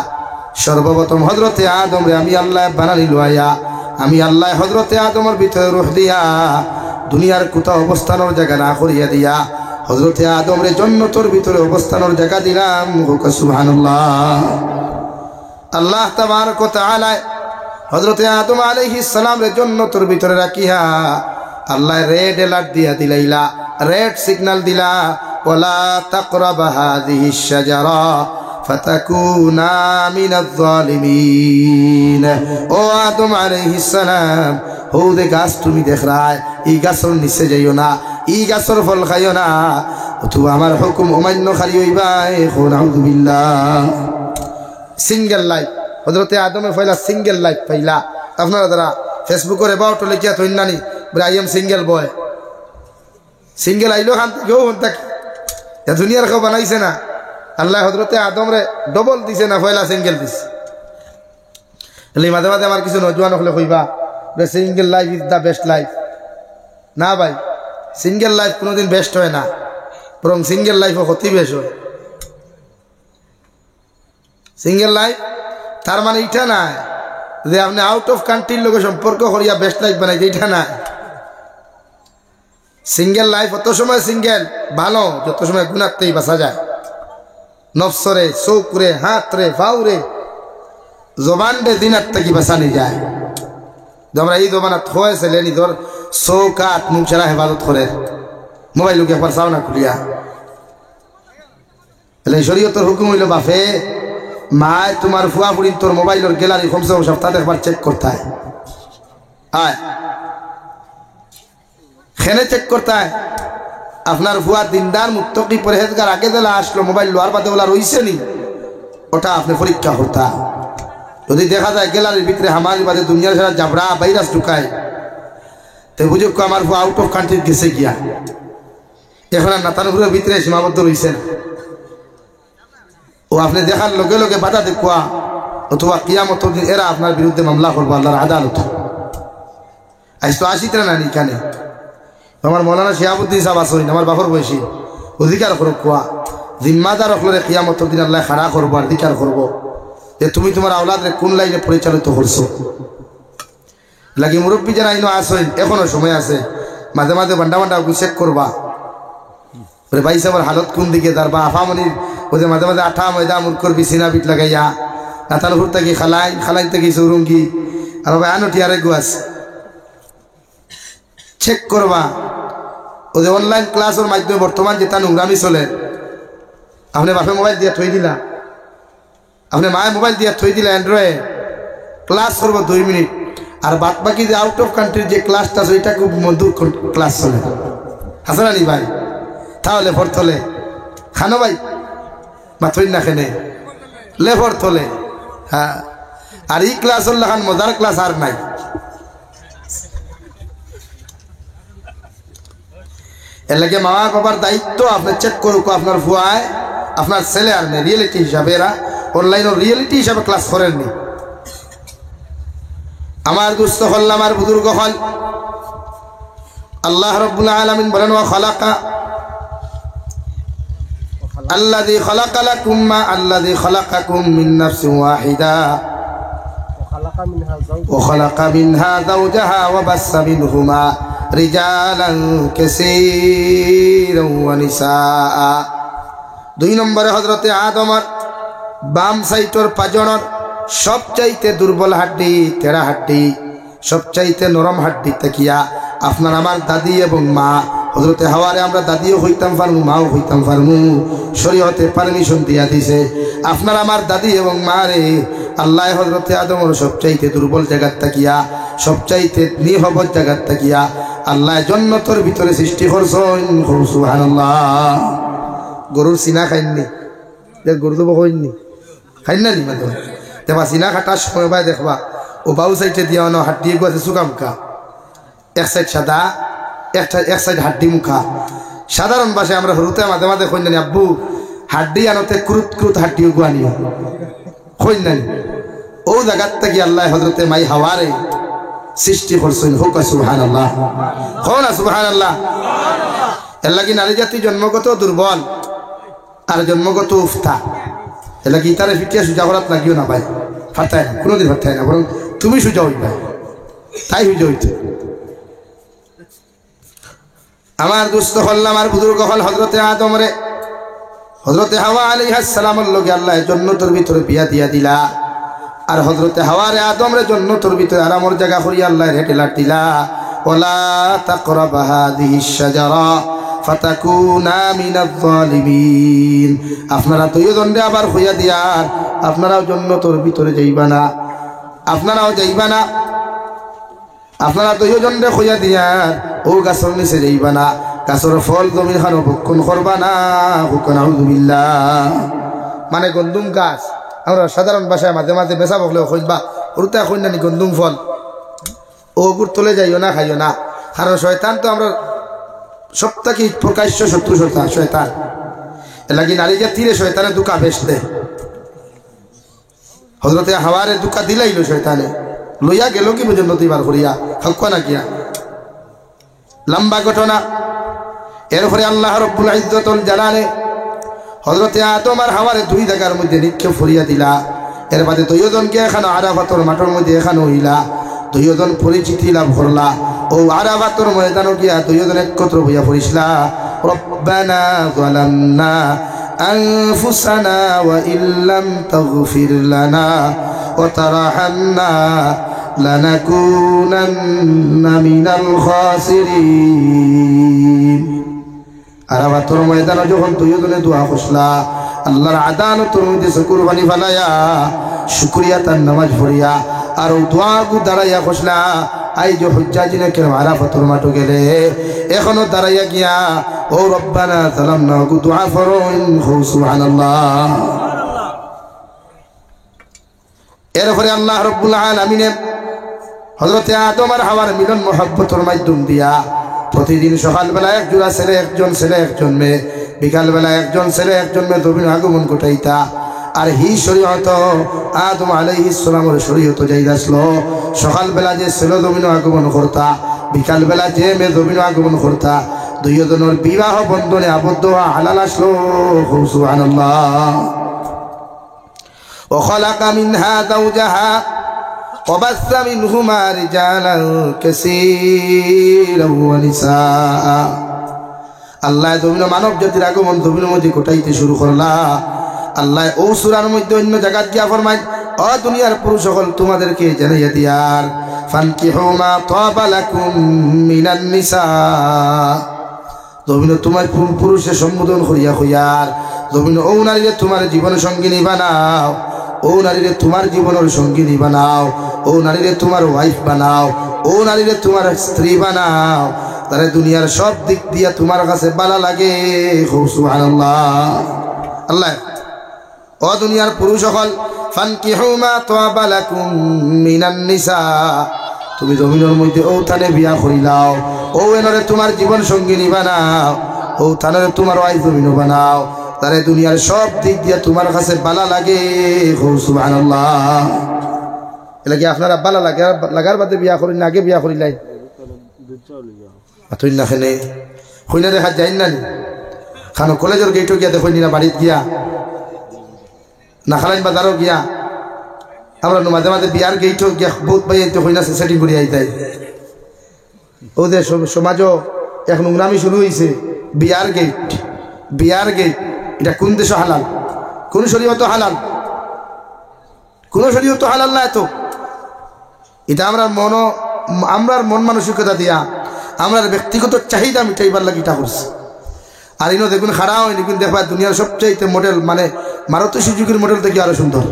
সর্বপ্রথম হযরতে আদম রে আমি আল্লাহ বানাইল আয়া আমি আল্লাহ হযরতে আদমের ভিতরে রূহ দিয়া দুনিয়ার কোথাও অবস্থানের জায়গা না করিয়া দিয়া হযরতে আদম রে জান্নাতের ভিতরে অবস্থানের জায়গা দিলাম। সুবহানাল্লাহ। আল্লাহ তাবারক ওয়া তাআলা হযরতে আদম আলাইহিস সালাম রে জান্নাতের ভিতরে রাখিয়া আল্লাহ রেড অ্যালার্ট দিয়া দিলাইলা রেড সিগন্যাল দিলা ওয়ালা তাকরাবা হাযিহিশ শাজারা ফাতাকুনা মিনাজ জালিমিন। ও আদম আলাইহিস সালাম হৌদে গাছ তুমি দেখ রায় এই গাছের নিচে যাইও না এই গাছের ফল খাইও না অথবা আমার হুকুম অমান্য খালি হইবা। আউযুবিল্লাহ। সিঙ্গেল লাইফ হযরতে আদমে পয়লা সিঙ্গেল লাইফ পাইলা। আপনারা যারা ফেসবুকের এবাউট লিখিয়া থইন নানি I am single boy single আইলো খান কেউ থাকি দুনিয়ার কেউ বানাইছে না আল্লাহ হযরতে আদম রে ডবল দিছে না পয়লা সিঙ্গেল দিছে। মাঝে মাঝে আমার কিছু নজওয়ান হলে কইবা single life is the best life. না ভাই সিঙ্গেল লাইফ কোনোদিন বেস্ট হয় না বরং সিঙ্গেল লাইফও ক্ষতি বেশ হয়। সিঙ্গেল লাইফ তার মানে এটা না যে আপনি আউট অফ কান্ট্রির লোকের সম্পর্ক করিয়া বেস্ট লাইফ বানাই এটা না। সিঙ্গেল লাইফ অত সময় সিঙ্গেল ভালো যত সময় গুণাতেই বাঁচা যায় নফসরে চৌকরে হাতরে ফাউরে জবান রে দিনার থেকে বাঁচানি যায়। আমরা এই জবানাত হয়েছে নিজের চৌকাত মুখ ছাড়া হেফাজত করে মোবাইল লোক একবার চাও না খুলিয়া এলে শরীয়তের হুকুম হইল বাফে মায় তোমার ফুয়া ফুড়ি তোর মোবাইলের গ্যালারি কমসে কম সপ্তাহে একবার চেক করতে হয় খেনে চেক করতে হয় আপনার ফুয়া দিনদার মুত্তকি পরহেজগার আগে দিলা আসলো মোবাইল লোয়ার বাদে ওলা রইছে নি ওটা আপনি পরীক্ষা করতা। যদি দেখা যায় গ্যালারির ভিতরে হামারি বাদে দুনিয়ার সারা জাবরা ভাইরাস ঢুকায় তো বুঝুক আমার ফুয়া আউট অফ কান্ট্রি গেছে গিয়া এখন আর নাতানপুরের ভিতরে সীমাবদ্ধ রয়েছে না। ও আপনি দেখার লগে লগে বাধা দেখুয়া অথবা কিয়ামত দিন এরা আপনার বিরুদ্ধে মামলা করবো আল্লাহর আদালত। আজ তো আসিতে না এখানে আমার মৌলানা শিহাবুদ্দিন সাহেব আসেন আমার বাপর বয়সী অধিকার করুক কোয়া জিম্মাদার রখলে কিয়ামত দিন আল্লাহ খাড়া করবো আর অধিকার করবো যে তুমি তোমার আওলাদরে কোন লাইনে পরিচালিত করছো। লাগি মুরব্বী যারা আইনো আসেন এখনো সময় আছে মাঝে মাঝে বান্ডা বান্ডা চেক করবা ভাই সাহেবের হালত কোন দিকে তার বা আফামনির ওদের মাঝে মাঝে আঠা ময়দা মুখ করবি সিনা পিঠ লাগাইয়া নাতানপুর থেকে খালাই খালাই থেকে সৌরঙ্গি আর ভাই আনোটি আরেক গাছ চেক করবা। ওদের অনলাইন ক্লাসের মাধ্যমে বর্তমান যেটা নোংরামি চলে আপনি বাপে মোবাইল দিয়ে থই দিলা আপনি মায়ের মোবাইল দিয়ে থই দিলা অ্যান্ড্রয়েড ক্লাস করবো 2 মিনিট আর বাদ বাকি যে আউট অফ কান্ট্রির যে ক্লাসটা আছে ওইটা খুব মধুর ক্লাস চলে হাসান আলী ভাই তাহলে ফর তোলে খানো ভাই মাথই না খেনে লেফর তোলে হ্যাঁ আর এই ক্লাস হল খান মজার ক্লাস আর নাই। এর লাগে মা বাবার দায়িত্ব আপনি চেক করুক আপনার ভুয়ায় আপনার ছেলে আর মেয়ে রিয়েলিটি হিসাবে এরা অনলাইন রিয়েলিটি হিসাবে ক্লাস করেননি। আমার দুস্থ হল আমার বুজুর্গ হল আল্লাহ রাব্বুল আলামিন বলেন ওয়া খালাকা الذي خلق لكم ما الذي خلقكم من نفس واحدة وخلق منها زوجها وبث منهما رجالا كثيرا ونساء দুই নম্বরে হযরতে আদমের বাম সাইডের পাজনের সবচাইতে দুর্বল হাড্ডি তেড়া হাড্ডি সবচাইতে নরম হাড্ডি তাকিয়া আপনার আমার দাদি এবং মা হযরতে হাওয়ারে আমরা দাদিও হইতাম পারমু মাও হইতাম পারমু শরীয়তে পারমিশন দিয়া দিছে আপনার আমার দাদি এবং মা রে আল্লাহ হযরতে আদমের সবচাইতে দুর্বল জায়গা তাকিয়া সবচাইতে নিহবত জায়গা তাকিয়া আল্লাহ জান্নাতের ভিতরে সৃষ্টি করছেন সুবহানাল্লাহ গরুর সিনা খাইননি গরু তো হইনি খাইন না নিমা তো তেবা সিনা খাটার সময় ভাই দেখবা ও বাউ সাইডে দিয়া না হাড্ডি গেছে সুকামকা এক সাইড সাদা এক সাইড হাড্ডি মুখা সাধারণ ভাষায় আমরা হরুতে মাঝে মাঝে কইন জানি আব্বু হাড্ডি আনতে ক্রুত ক্রুত হাড্ডি গুয়ানি কইন জানি ও জায়গার থেকে আল্লাহ হযরতে মাই হাওয়ারে সৃষ্টি করছেন হোক সুবহানাল্লাহ হো না সুবহানাল্লাহ এর লাগি নারী জাতি জন্মগত দুর্বল আর জন্মগত উফতা এর লাগি তারে ফিটিয়া সুজা করাত লাগিও না ভাই ফাটায় না কোনোদিন ফাটায় না বরং তুমি সুজা হইবা তাই সুজা হইতে আমার দুস্থ হল আমার বুজুর্গ হল হযরতে আদম রে হযরতে হাওয়া আলাইহিস সালামের লগে আল্লাহ জান্নাতের ভিতরে বিয়া দিয়া দিলা আর হযরতে হাওয়া রে আদম রে জান্নাতের ভিতরে আরামের জায়গা করিয়া আল্লাহ হেটেলা দিলা ওয়ালা তাকরাবা হাযিহিশ শাজারা ফাতাকুনা মিনাজ জালিমিন আপনারা দুইজন রে আবার হইয়া দিয়ার আপনারাও জান্নাতের ভিতরে যাইবা না আপনারাও যাইবা না আপনারা দুইজন রে হইয়া দিয়ার ও গাছর নিচে যাইবা না গাছর ফল জমিন খানো ভক্ষণ করবা না হুকুন আউযুবিল্লাহ মানে গন্দুম গাছ আমরা সাধারণ ভাষায় মাঝে মাঝে বেচা বকলেও কইবা ওরটা কই না গন্দুম ফল ও গুড় তোলে যাইও না খাইও না কারণ শয়তান তো আমরা সবথেকে প্রকাশ্য শত্রু শয়তান এর লাগি নারী জাতিরে শয়তানে দুকা বেচতে হযরতে হাওয়ারে দুকা দিলাইলো শয়তানে লইয়া গেল কি পর্যন্ত দুইবার করিয়া হক না কিয়া লম্বা ঘটনা এরপরে আল্লাহ রাব্বুল ইজ্জতুল জালালে হযরতে আদম আর হাওয়ারে দুই জায়গার মধ্যে নিক্ষেপ করিয়া দিলা এর বাদে দুইজনকে এখানে আরাফাতের মাঠের মধ্যে এখানে হইলা দুইজন পরিচিতি লাভ করলা ও আরাফাতের ময়দানে গিয়া দুইজন একত্র হইয়া পড়িসলা রব্বানা যালামনা আনফুসানা ওয়া ইল্লাম তাগফির লানা ওয়া তারহামনা লানাকুনান্না মিনাল খাসিরিন আরাফাতের ময়দানে যখন দুইজনে দোয়া করলা আল্লাহর আদালতের মধ্যে কুরবানি ফালায়া শুকরিয়া তার নামাজ পড়িয়া আর ও দোয়া গু দাঁড়াইয়া করলা আই যে হুজ্জাজিনে কেন আরাফাতের মাঠে গেলে এখনো দাঁড়াইয়া গিয়া ও রব্বানা যালামনা গু দোয়া ফরন সুবহানাল্লাহ এরপরে আল্লাহ রাব্বুল আলামিন হযরতে আদম আর হাওয়ার মিলন মহব্বতের মাধ্যম দিয়া প্রতিদিন সকালবেলা এক জোড়া ছেলে একজন মেয়ে বিকালবেলা একজন ছেলে একজন মেয়ে দুবিন আগমন ঘটাইতা আর হি শরীয়ত আদম আলাইহিস সালামের শরীয়ত যাইদাসলো সকালবেলা যে ছেলে দুবিন আগমন করতা বিকালবেলা যে মেয়ে দুবিন আগমন করতা দুইজনের বিবাহ বন্ধনে আবদ্ধ হওয়া হালাল আসলো সুবহানাল্লাহ ওয়া খালাকা মিনহা যাওজাহা وبث منهما رجالا كثيرا ونساء আল্লাহ জমিন মানব জাতির আগমন জমিনের মধ্যে ঘটাইতে শুরু করলা আল্লাহ ও সূরার মধ্যে অন্য জায়গায় গিয়া ফরমায় ও দুনিয়ার পুরুষ সকল তোমাদেরকে জানাইয়া দিয়ার ফানকিহু মা তাবা লাকুম মিনান নিসা জমিন তোমার পুরুষের সম্বোধন করিয়া কইয়ার জমিন ও নারীরে তোমার জীবন সঙ্গিনী বানাও ও নারীরে তোমার জীবনের সঙ্গিনী বানাও ও নারীরে তোমার ওয়াইফ বানাও ও নারীরে তোমার স্ত্রী বানাও তারে দুনিয়ার সব দিক দিয়া তোমার কাছে ভালো লাগে সুবহানাল্লাহ আল্লাহ ও দুনিয়ার পুরুষ সকল ফানকিহু মা তাবা লাকুম মিনান নিসা তুমি জমিনের মধ্যে ও থানে বিয়া করিলাও ও এনরে তোমার জীবন সঙ্গিনী বানাও ও থানে তোমার ওয়াইফ জমিন বানাও তারে দুনিয়ার সব দিক দিয়া তোমার কাছে ভালো লাগে সুবহানাল্লাহ এলা কি আপনারা ভালো লাগে লাগার বাদে বিয়া করেন আগে বিয়া করিলাই আতুই না খেনে হইনা দেখা যায় না খানো কলেজের গেটও গিয়া দেখো না বাড়িত গিয়া না খালাইন বাজারও গিয়া আমরা মাঝে মাঝে বিয়ার গেটও গিয়া বহুত পাই হই না সেটিং করিয়া আইতাই ওদের সমাজও এক নোংরামি শুরু হয়েছে বিয়ার গেট এটা কোন দেশে হালাল কোন শরীয়ত হালাল কোন শরীয়ত হালাল না এত এটা আমরার মন মানসিকতা দিয়া আমরার ব্যক্তিগত চাহিদা মিটাইবার লাগি এটা করছে আর ইনো দেখুন খারাপ হয়নি কিন্তু দেখবা দুনিয়ার সবচেয়ে মডেল মানে মারুতি সুজুকির মডেল থেকে আরো সুন্দর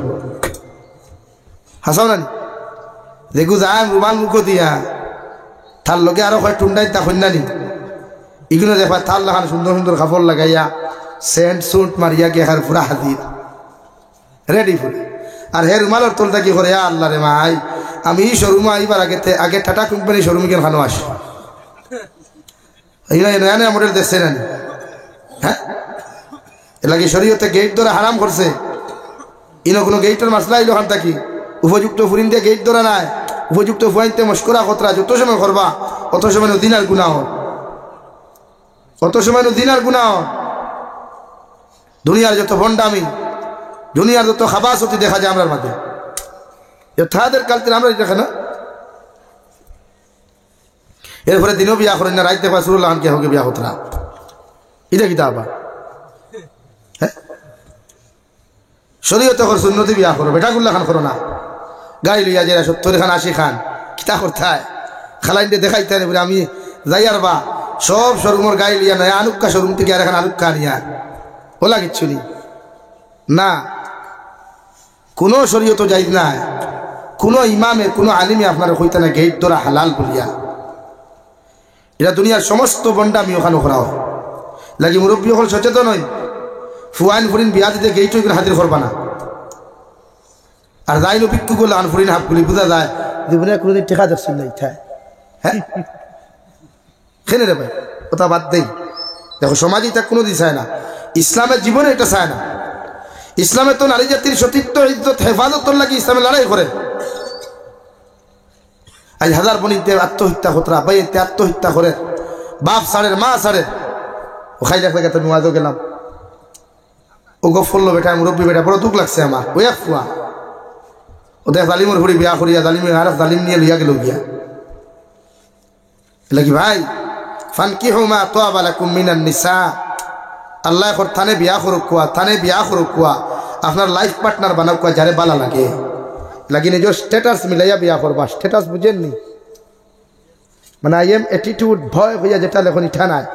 হাসাও না দেখু যান রুমাল মুখ দিয়া তার লোকে আরো কয় টুন্ডাই তা কন্যানি এগুলো দেখবা তার লাগান সুন্দর সুন্দর কাপড় লাগাইয়া সেন্ট সুট মারিয়া গিয়ে হার পুরা হাজির রেডি ফুল আর হে রুমালের তোলটা কি করে আল্লাহ রে মাই আমি শোরুমে আইবার আগে টাটা কোম্পানি শোরুমে কেন খানো আসি নয়া নয়া মডেল দেখছে না হ্যাঁ এলাকি শরীয়তে গেট ধরে হারাম করছে ইনো কোনো গেটের মাসলা আইলো খান থাকি উপযুক্ত ফুরিন দিয়ে গেট ধরা নাই উপযুক্ত ফুয়াইতে মস্করা খতরা যত সময় করবা অত সময় দিনার গুণা হয় অত সময় দিনার গুণা হয় দুনিয়ার যত ভণ্ডামি দুনিয়ার যত খাবাসতি দেখা যায় আমরার মাঝে তাদের কালতে আমরা দেখে না এরপরে দিনও বিয়া করেন না রাইত দেখবা সুরুল্লাহ কে হোক বিয়া হতরা এটা কিতা আবার হ্যাঁ শরীয়তে কর সুন্নতি বিয়া করো বেটাগুল্লা খান করো না গাড়ি লইয়া যারা 70 খান 80 খান কিতা করতে খালাইন দিয়ে দেখাইতে বলে আমি যাই আর বা সব শোরুমের গাড়ি লইয়া নয় আনুক্কা শোরুম থেকে আর এখন আনুক্কা নিয়া ওলা কিচ্ছু নি না কোনো শরীয়ত যাইত না কোনো ইমামে কোনো আলিমে আপনার হইতে না গেট ধরা হালাল বলিয়া এটা দুনিয়ার সমস্ত বন্ডামি ওখানে করা হয় লাগি মুরব্বী হল সচেতন হয় ফুয়াইন ফুরিন বিয়া দিতে গেট হাজির করবা না আর যাই নপিক্ষু করলে আন ফুরিন হাফ গুলি বোঝা যায় জীবনে কোনোদিন টেকা দেখছেন না ইচ্ছায় হ্যাঁ খেনে রে ভাই কথা বাদ দেই দেখো সমাজে এটা কোনো দিন চায় না ইসলামের জীবনে এটা চায় না ইসলামে তো নারী জাতির সতীত্ব ইজ্জত হেফাজতর লাগি ইসলামে লড়াই করে আজ হাজার বনিতে আত্মহত্যা খতরা বাইতে আত্মহত্যা করে বাপ সারের মা সারের ও খাই দেখলে তুমি ওয়াজও গেলাম ও গফল বেটা মুরব্বী বেটা বড় দুঃখ লাগছে আমার ওই এক ফুয়া ও দেখ জালিমর ভরি বিয়া করিয়া জালিমের আর জালিম নিয়ে লইয়া গেল গিয়া লাগি ভাই ফানকিহু মা তাবা লাকুম মিনান নিসা আল্লাহ কর থানে বিয়া করুক কুয়া থানে বিয়া করুক কুয়া আপনার লাইফ পার্টনার বানাও কুয়া যারে বালা লাগে লাগি নিজের স্ট্যাটাস মিলাইয়া বিয়া করবা স্ট্যাটাস বুঝেননি মানে আই এম অ্যাটিটিউড ভয় হইয়া যেটা লেখন ইঠা নাই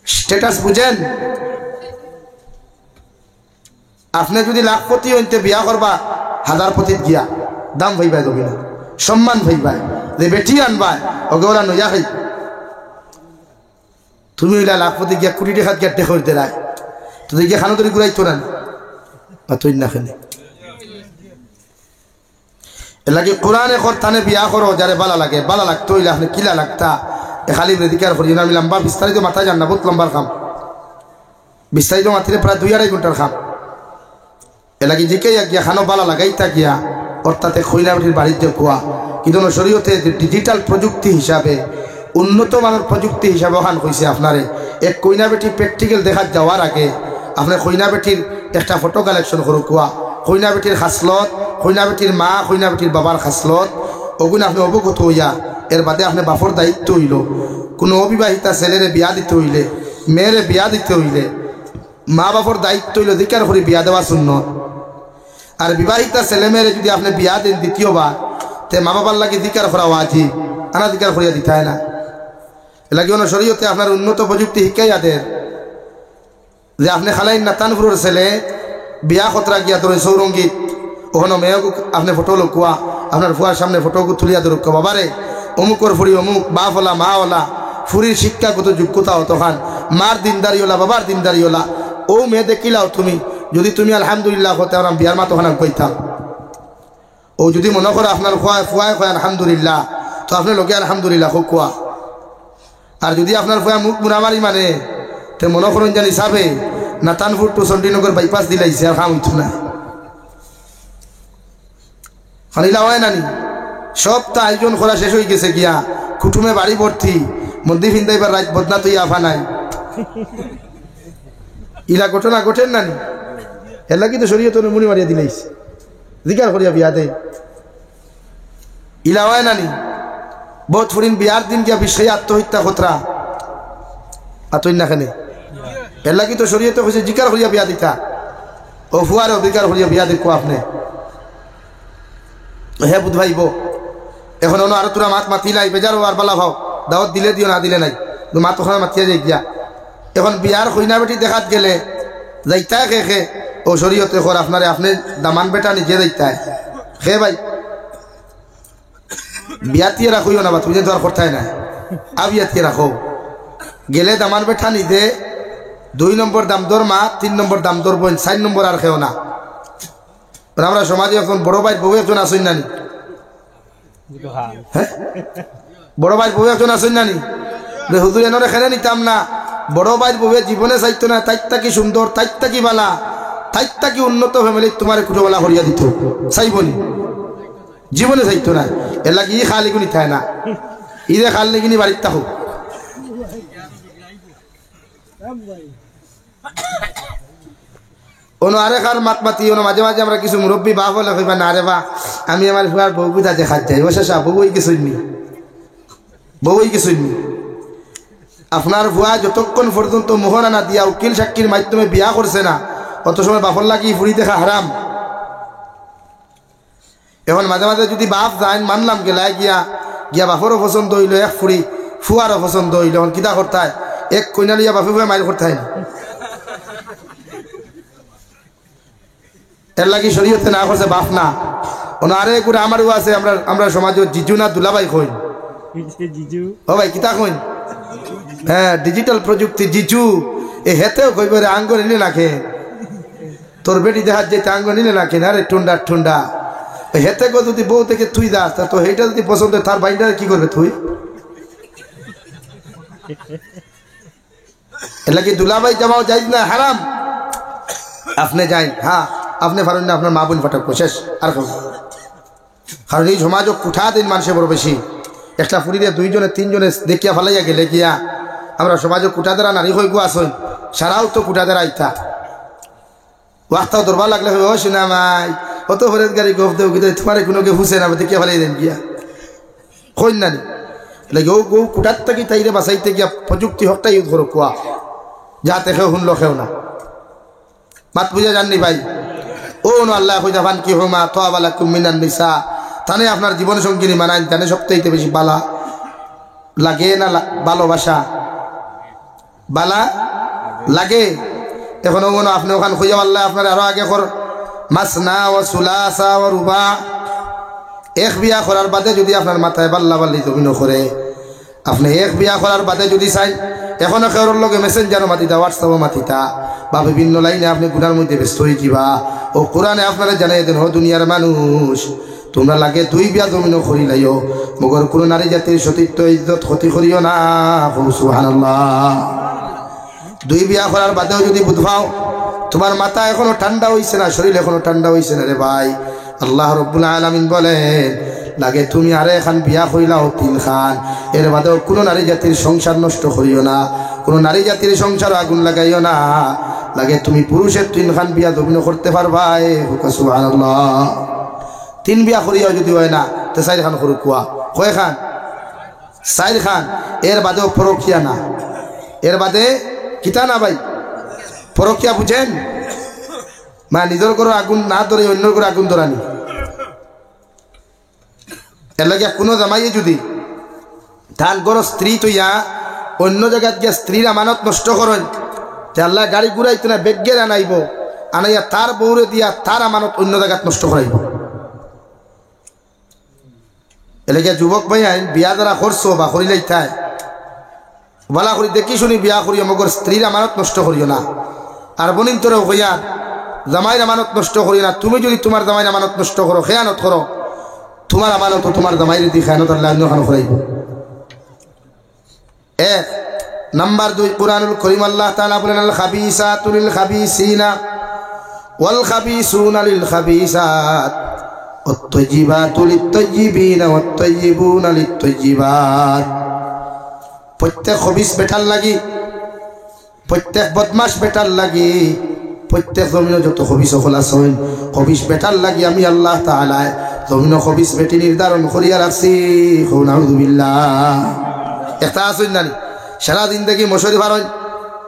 স্ট্যাটাস বুঝেন আপনি যদি লাখপতি হইতে বিয়া করবা হাজার পতিত গিয়া দাম ভাইবাই দেবি না সম্মান ভাইবাই যে বেটি আনবাই ওকে ওরা নইয়া খাই তুমি ওইলা লাখপতি গিয়া 20 টাকা গিয়া টেক করতে রায় তো গিয়া খানো তরি ঘুরাইতো না তুই না খেলে এলাকি কোরআনে থানে বিয়া করো যারে বালা লাগে বালা লাগতো হইলে আপনি কিলা লাগতা এ খালি রেদিকার করি আমি লম্বা বিস্তারিত মাথায় যান না বহুত লম্বার খাম বিস্তারিত মাথায় প্রায় 2-2.5 ঘন্টার খাম এলাকি জিকে গিয়া খানো বালা লাগাইতা গিয়া অর্থাৎ খৈনাবাটির বাড়িতে কুয়া কিন্তু শরীয়তে ডিজিটাল প্রযুক্তি হিসাবে উন্নত মানের প্রযুক্তি হিসাবে ওখান কইছে আপনারে এক কইনা বেটি প্র্যাকটিক্যাল দেখা যাওয়ার আগে আপনার কইনা বেটির একটা ফটো কালেকশন করো কুয়া কইনা বেটির খাসলত কইনা বেটির মা কইনা বেটির বাবার খাসলত ওগুলো আপনি অবগত হইয়া এর বাদে আপনি বাপর দায়িত্ব হইল কোনো অবিবাহিতা ছেলেরে বিয়া দিতে হইলে মেয়েরে বিয়া দিতে হইলে মা বাপর দায়িত্ব হইল অধিকার করে বিয়া দেওয়া শূন্য আর বিবাহিতা ছেলে মেয়েরে যদি আপনি বিয়া দেন দ্বিতীয়বার তে মা বাবার লাগে দিকার করা ওয়াজিব আনা দিকার করিয়া দিতে হয় না এলাকি অন্য শরীয়তে আপনার উন্নত প্রযুক্তি শিখাইয়াদের যে আপনি খালাইন না তানপুরের ছেলে বিয়া খতরা গিয়া ধরে সৌরঙ্গীত ওখানে মেয়েকে আপনি ফটো লুকুয়া আপনার ফুয়ার সামনে ফটোকে তুলিয়া ধরুক বাবারে অমুকর ফুরি অমুক বাপওয়ালা মাওয়ালা ফুরির শিক্ষাগত যোগ্যতা তখন মার দিনদারিওলা বাবার দিনদারিওলা ও মেয়ে দেখিলাও তুমি যদি তুমি আলহামদুলিল্লাহ হতে আমার বিয়ার মা তখন আমি কইতাম ও যদি মনে করো আপনার ফুয়ায় কয় আলহামদুলিল্লাহ তো আপনার লোকে আলহামদুলিল্লাহ হোক কোয়া আর যদি আপনার ফুয়া মুখ মুনামারি মানে তো মনে করেন জানি হিসাবে না তানপুর টু চণ্ডীনগর বাইপাস দিলাইছে আর খাম হইতো না খানিলা হয় নানি সবটা আয়োজন করা শেষ হয়ে গেছে গিয়া কুটুমে বাড়ি ভর্তি মন্দির ফিন্দাইবার রাত বদনা তুই আফা নাই ইলা ঘটনা ঘটেন না নি এর লাগি তো শরীয়ত মুনি মারিয়া দিলাইস জিকার করিয়া বিয়া দেয় ইলা হয় না নি বহুত ফুরিন বিয়ার দিন গিয়া বিষয়ে আত্মহত্যা খতরা আতই না খানে এর লাগি তো শরীয়ত হয়েছে জিকার করিয়া বিয়া দিতা ও ফুয়ার অধিকার করিয়া বিয়া দেখো আপনি হে বুধ ভাইব এখন আর তোরা মাত মাতি নাই বেজারো আর বালা ভাও দাওয়াত দিলে দিও না দিলে নাই মাত ওখানে মাতিয়া যাই গিয়া এখন বিয়ার কইনা বেটি দেখাত গেলে যাইতা খে খে ও শরীয়তে খর আপনারে আপনি দামান বেটা নিজে যাইতা খে ভাই বিয়াতিয়ে রাখইও না বা তুমি তো আর করতাই না আবিয়াতিয়ে রাখো গেলে দামান বেটা নিদে 2 নম্বর দাম দর মা 3 নম্বর দাম দর বোন 4 নম্বর আর খেও না আমরা সমাজে এখন বড় ভাই বউ একজন আসেন নানি হ্যাঁ বড় ভাই বউ একজন আসেন নানি হুজুর এনে খেলে নিতাম না বড় ভাই বউয়ে জীবনে চাইতো না তাইতা কি সুন্দর তাইতা কি বালা তাইতা কি উন্নত ফ্যামিলি তোমার কুটোবেলা করিয়া দিত চাইবনি জীবনে চাইতো না এর লাগি ই খালি গুনি থায় না ইদে খালি কিনি বাড়ির থাকুক ono are khar mat mati ono maje maje amra kisu murabbi ba bole কইবা না রে বা আমি আমার ফুয়ার বউ বুঝা দেখাত যাই ও শেষা বউই কিছুইনি বউই কিছুইনি আপনার ফুয়া যতক্ষণ পর্যন্ত মোহরা না দিয়া উকিল সাক্ষীর মাধ্যমে বিয়া করছে না অত সময় বাপর লাগি ফুরি দেখা হারাম এখন মাঝে মাঝে যদি বাপ যায় মানলাম গেলায় গিয়া গিয়া বাপরও পছন্দ হইল এক ফুরি ফুয়ারও পছন্দ হইল এখন কিতা করতায় এক কইনা লিয়া বাপে ফুয়া মাইল করতায় না এর লাগি শরীয়তে না করছে বাপ না ওনা আরে করে আমারও আছে আমরা সমাজে জিজু না দুলাভাই কইন জিজু ও ভাই কিতা কইন হ্যাঁ ডিজিটাল প্রযুক্তি জিজু এ হেতেও কইব রে আঙ্গ নিলে নাখে তোর বেটি দেখাত যেতে আঙ্গ নিলে নাখে না রে ঠুন্ডা ঠুন্ডা হেতে গো যদি বউ থেকে তুই দাস তা তো সেইটা যদি পছন্দ তার বাইনটা কি করবে তুই এর লাগি দুলাভাই জামাও যাই না হারাম আপনি যাই হ্যাঁ আপনি পারেন না আপনার মা বোন ফাটাক শেষ আর কারণ এই সমাজও কুঠা দিন মানুষের বড় বেশি একটা ফুরিতে 2 জনে 3 জনে দেখিয়া ফেলাইয়া গেলে গিয়া আমরা সমাজও কুঠা দ্বারা নারী হয়ে গো আসন সারাও তো কুঠা দ্বারা আইতা ওয়াক্তাও দরবা লাগলে ও শোনা মাই অত হরের গাড়ি গফ দেও কিন্তু তোমার কোনো কে ফুসে না দেখিয়া ফেলাই দেন গিয়া কইন না লাগে ও গো কুঠার থেকে তাইরে বাঁচাইতে গিয়া প্রযুক্তি হকটা ইউজ করো কোয়া যাতে কেউ শুনলো খেও না মাত বুঝা জাননি ভাই ও নো আল্লাহ কইতা ফান কি হুমা তাওয়ালাকুম মিনান নিসা তানে আপনার জীবন সঙ্গিনী মানান তানে সবথেকে বেশি বালা লাগে না ভালোবাসা বালা লাগে এখন ওনো আপনি ওখান খুঁজে আল্লাহ আপনার আরো আগে কর মাসনা ওয়া সুলাসা ওয়া রুবা এক বিয়া করার বাদে যদি আপনার মাথায় বাল্লা বাল্লি জমিন করে আপনি এক বিয়া করার বাদে যদি চাই এখনো কেউর লগে মেসেঞ্জারও মাতিতা হোয়াটসঅ্যাপও মাতিতা বা বিভিন্ন লাইনে আপনি গুনার মধ্যে ব্যস্ত হয়ে যাবা ও কোরআনে আপনারা জানাই দেন ও দুনিয়ার মানুষ তোমরা লাগে 2 বিয়া জমিনও করি লাইও মগর কোনো নারী জাতির সতীত্ব ইজ্জত ক্ষতি করিও না সুবহানাল্লাহ 2 বিয়া করার বাদেও যদি বুঝবাও তোমার মাথা এখনো ঠান্ডা হইছে না শরীর এখনো ঠান্ডা হইছে না রে ভাই আল্লাহ রাব্বুল আলামিন বলেন লাগে তুমি আরে খান বিয়া কইলাও 3 খান এর বাদেও কোনো নারী জাতির সংসার নষ্ট করিও না কোনো নারী জাতির সংসার আগুন লাগাইও না লাগে তুমি পুরুষের 3 খান বিয়া জমিন করতে পারবা সুবহানাল্লাহ 3 বিয়া করিও যদি হয় না তো 4 খান করু কুয়া কয় খান 4 খান এর বাদেও পরকিয়া না এর বাদে কিতা না ভাই পরকিয়া বুঝেন মা নিজের করে আগুন না ধরে অন্যর করে আগুন ধরানি এর লাগে কোনো জামাইয়ে যদি তার গড় স্ত্রী তৈয়া অন্য জায়গায় গিয়া স্ত্রীর আমানত নষ্ট করেন তে আল্লাহ গাড়ি ঘুরাইতো না বেগের আনাইব আনাইয়া তার বউরে দিয়া তার আমানত অন্য জায়গায় নষ্ট করাইব এলাকা যুবক ভাই আইন বিয়া দ্বারা করছো বা করিলাই তাই বলা করি দেখি শুনি বিয়া করিও মগর স্ত্রীর আমানত নষ্ট করিও না আর বনিন তোরেও হইয়া জামাইয়ের আমানত নষ্ট করিও না তুমি যদি তোমার জামাইয়ের আমানত নষ্ট করো খেয়ানত করো তোমার আমানত তোমার জামাইয়ের দি খেয়ানত আল্লাহ অন্য খানো করাইব নাম্বার 2 কুরআনুল কারীম আল্লাহ তাআলা বলেন আল খাবিসাতু লিল খাবিসিনা ওয়াল খাবিসুনা লিল খাবিসাত ওয়াত তাইয়িবাতু লিত তাইয়িবিনা ওয়াত তাইয়িবুনা লিত তাইয়িবাত প্রত্যেক খবিস বেটার লাগি প্রত্যেক বদমাস বেটার লাগি প্রত্যেক জমিনে যত হবিস সকল আছেন হবিস বেটার লাগি আমি আল্লাহ তাআলা জমিন হবিস বেটি নির্ধারণ করিয়া রাখছি। নাউযুবিল্লাহ। একটা আসুন না সারা জিন্দগি মশারি ভারণ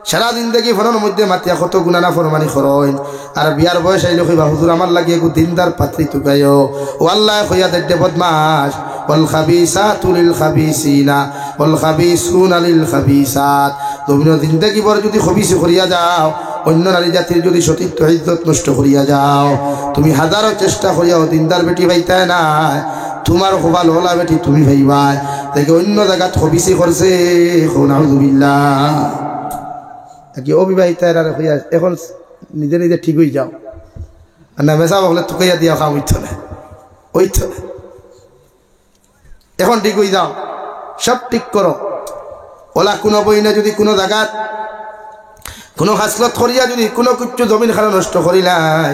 সারা জিন্দগি ফোনের মধ্যে মাতিয়া কত গুণানা ফরমানি খরইন আর বিয়ার বয়স আইলে কইবা হুজুর আমার লাগে একটু দিনদার পাত্রী তুকাইও ও আল্লাহ কইয়া দেড় বদমাস ওয়াল খাবিসাতু লিল খাবিসিনা ওয়াল খাবিসুনা লিল খাবিসাত। তুমি জিন্দগি ভর যদি খবিস করিয়া যাও অন্য নারী জাতির যদি সতীত্ব ইজ্জত নষ্ট করিয়া যাও তুমি হাজারো চেষ্টা করিয়াও দিনদার বেটি পাইতাই না তোমার খোবাল হলা বেটি তুমি ভাইবাই দেখে অন্য জায়গাত খবিসি করছে। নাউযুবিল্লাহ। কি অবিবাহিতারা হইয়া এখন নিজে নিজে ঠিক হয়ে যাও আর না মেসা বলে তুকাইয়া দিয়া খাও ওইতো না ওইতো না এখন ঠিক হয়ে যাও সব ঠিক করো। ওলা কোনো বই না যদি কোনো জায়গাত কোনো হাসলত করিয়া যদি কোনো কিছু জমিন খানা নষ্ট করিলাই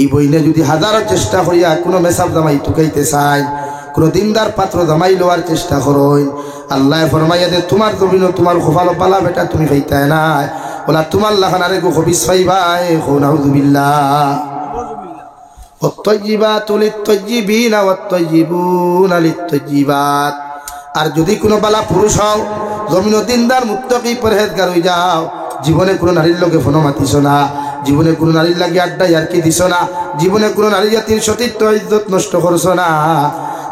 এই বইনে যদি হাজারো চেষ্টা করিয়া কোনো মেসাব জামাই তুকাইতে চাই কোনো দিনদার পাত্র জামাই লওয়ার চেষ্টা করই আল্লাহ ফরমাইয়া দে তোমার জমিন তোমার খোফালো পালা বেটা তুমি পাইতাই না ওলা তোমার লাখানারে গো খবিস পাইবাই। নাউযুবিল্লাহ। ওয়াত-তাইয়িবাতু লিত-তাইয়িবিনা ওয়াত-তাইয়িবুনা লিত-তাইয়িবাত। আর যদি কোনো বালা পুরুষ হও জমিন দিনদার মুত্তাকি পরহেজগার হয়ে যাও জীবনে কোনো নারীর লোকে ফোন মাতিস না জীবনে কোনো নারীর লাগে আড্ডা ইয়ারকি দিস না জীবনে কোনো নারী জাতির সতীত্ব ইজ্জত নষ্ট করছো না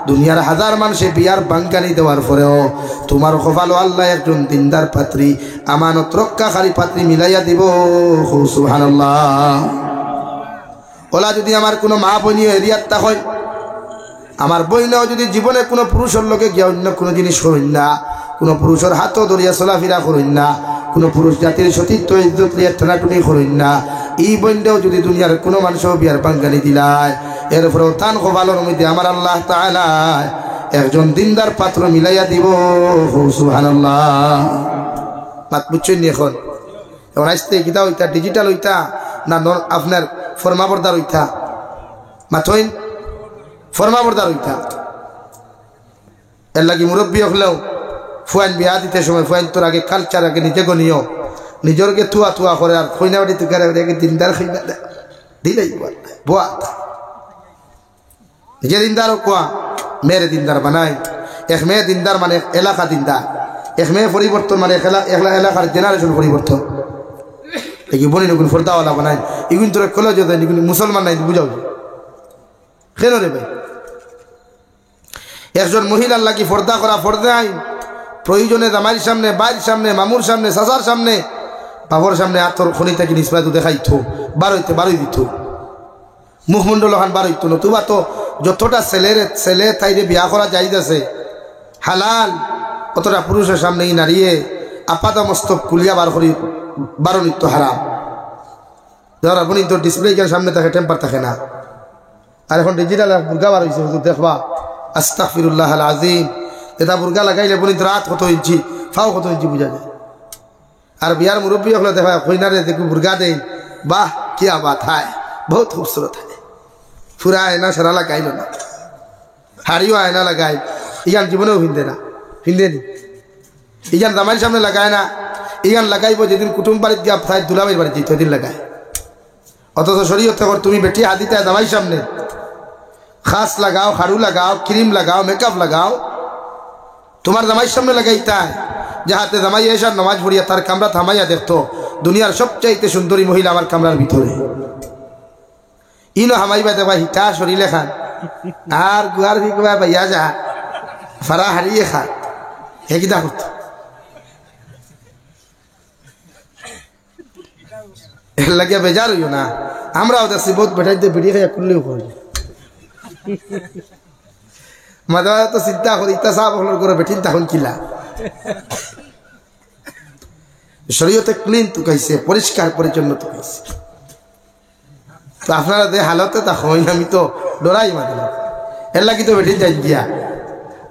দুনিয়ার হাজার মানুষে বিয়ার বাঙ্গানি দেওয়ার পরেও তোমার কপালো আল্লাহ একজন দিনদার পাত্রী আমানত রক্ষাকারী পাত্রী মিলাইয়া দিব। সুবহানাল্লাহ। ওলা যদি আমার কোনো মা বোন এরিয়াত হয় আমার বইনাও যদি জীবনে কোনো পুরুষের লোকে গিয়া অন্য কোনো জিনিস করুন না কোনো পুরুষের হাতও ধরিয়া চলাফেরা করুন না কোনো পুরুষ জাতির সতীত্ব ইজ্জত লিয়া টানাটুনি করুন না এই বইনটাও যদি দুনিয়ার কোনো মানুষও বিয়ার বাঙ্গানি দিলায় এরপরেও তান কপালের মধ্যে আমার আল্লাহ তাআলা একজন দিনদার পাত্র মিলাইয়া দিব। সুবহানাল্লাহ। বাত বুঝছেন এখন এখন আসতে কিতা হইতা ডিজিটাল হইতা না আপনার ফরমাবরদার হইতা মাথইন ফরমাবরদার হইতা এর লাগি মুরব্বী হলেও ফুয়াইন বিয়া দিতে সময় ফুয়াইন তোর আগে কালচার আগে নিজে গনিও নিজরকে তুয়া তুয়া করে আর খইনা বাড়ি তুই আগে দিনদার খইনা দিলেই বোয়া নিজে দিনদার কোয়া মেরে দিনদার বানাই এক মেয়ে দিনদার মানে এলাকা দিনদার এক মেয়ে পরিবর্তন মানে এলাকার জেনারেশন পরিবর্তন দেখি বলি নকুন ফর্দাওয়ালা বানাই এগুন তোর কলেজ মুসলমান নাই বুঝাও কেন রে ভাই একজন মহিলার লাগি ফর্দা করা ফর্দা আইন প্রয়োজনে জামাইয়ের সামনে বাইর সামনে মামুর সামনে চাচার সামনে বাবর সামনে আতর খনি থাকি নিসপাত দেখাইতো বারোই দিত মুখমণ্ডল ওখান বারোইত নতুবা তো যতটা ছেলে তাইরে বিয়া করা যাইতেছে হালাল অতটা পুরুষের সামনেই নাড়িয়ে আপাত মস্তক কুলিয়া বার করি বারো নিত্য হারাম ধর আপনি তো ডিসপ্লে সামনে থাকে টেম্পার থাকে না আর এখন ডিজিটাল বুর্গা বার হয়েছে দেখবা আস্তাগফিরুল্লাহ আল আযীম এটা বুর্গা লাগাইলে বলি রাত কত ইঞ্চি ফাও কত ইঞ্চি বুঝা যায় আর বিয়ার মুরব্বী হলে দেখা কইনারে দেখি বুর্গা দেন বাহ क्या बात है बहुत खूबसूरत है पूरा आयना सारा लगाइल ना हाड़ियो आयना लगाई इगान जीवनेও फिंदे नी इगान दामाइर सामने लगाय ना इगान लगाइब जेदिन कुटुम बाड़ीत गিয়া তাই দুলাভাইর বাড়ি যেত ওদিন লাগায় অথচ শরীয়তে কর তুমি বেটি হাদিতে দামাইর সামনে খাস लगाओ खाड़ू लगाओ क्रीम लगाओ मेकअप लगाओ তোমার দামাইর সামনে লাগাইতা যাহাতে দামাই এসে নামাজ পড়িয়া তার কামরা থামাইয়া দেখতো দুনিয়ার সবচাইতে সুন্দরী মহিলা আমার কামরার ভিতরে ইনো হামাইবা দেবা হিটা শরীরে খান আর গুয়ার ভিকবা ভাইয়া যা ফারা হারিয়ে খান হেকিদা করত এর লাগিয়া বেজার হইও না আমরাও দেখছি বহুত বেটাইতে বেরিয়ে খাইয়া করলেও করি মাঝে মাঝে তো চিন্তা করি ইতা সাহ করে বেঠিন তখন কিলা শরীয়তে ক্লিন তো কইছে পরিষ্কার পরিচ্ছন্ন তো কইছে তো আপনারা যে হালতে তা হই না আমি তো ডরাই মাঝে এর লাগি তো বেঠিন যাই গিয়া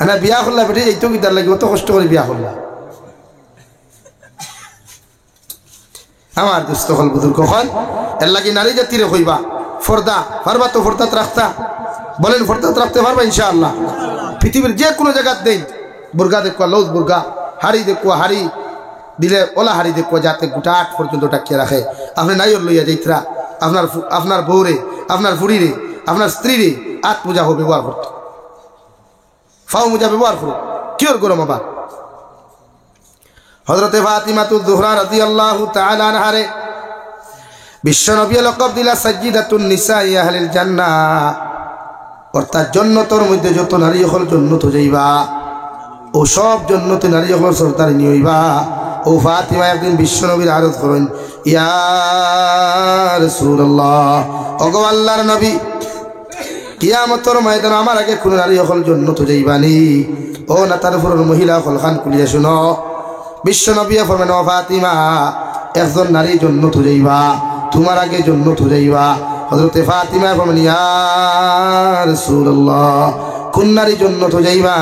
না বিয়া করলা বেঠে যাইতো কি তার লাগি অত কষ্ট করে বিয়া করলা আমার দুস্থ হল বুধুর কখন এর লাগি নারী জাতিরে কইবা ফর্দা পারবা তো ফর্দাত রাখতা বলেন ফর্দাত রাখতে পারবা ইনশাআল্লাহ পৃথিবীর যে কোনো জায়গা দেন বুর্গা দেখবা লৌজ বুর্গা হাড়ি দেখবা হাড়ি দিলে ওলা হারি দেখো যাতে গোটা আট পর্যন্ত ডাকিয়ে রাখে আপনি নাইর লইয়া যাইতরা আপনার বউরে আপনার ফুড়িরে আপনার স্ত্রীরে আট পূজা হোক ব্যবহার করতো ফাও মুজা ব্যবহার করো কিওর গরম আবার হযরতে ফাতিমাতুজ জোহরা রাদিয়াল্লাহু তাআলা আনহারে বিশ্ব নবী লকব দিলা সাজ্জিদাতুন নিসাই আহলিল জান্নাহ অর্থাৎ জান্নাতের মধ্যে যত নারী হল জান্নাত যাইবা ও সব জান্নাতে নারী হল সরদারিনী হইবা ও ফাতিমা একদিন বিশ্ব নবীর আরজ করেন ইয়া রাসূলুল্লাহ ওগো আল্লাহর নবী কিয়ামতের ময়দানে আমার আগে কোন নারী হল জান্নাত যাইবানি ও না তারপরের মহিলা হল খান কুলিয়া শুনো বিশ্ব নবী ফরমান ও ফাতিমা একজন নারী জান্নাত যাইবা তোমার আগে জান্নাত যাইবা হযরতে ফাতিমা ফরমান ইয়া রাসূলুল্লাহ কোন নারী জান্নাত যাইবা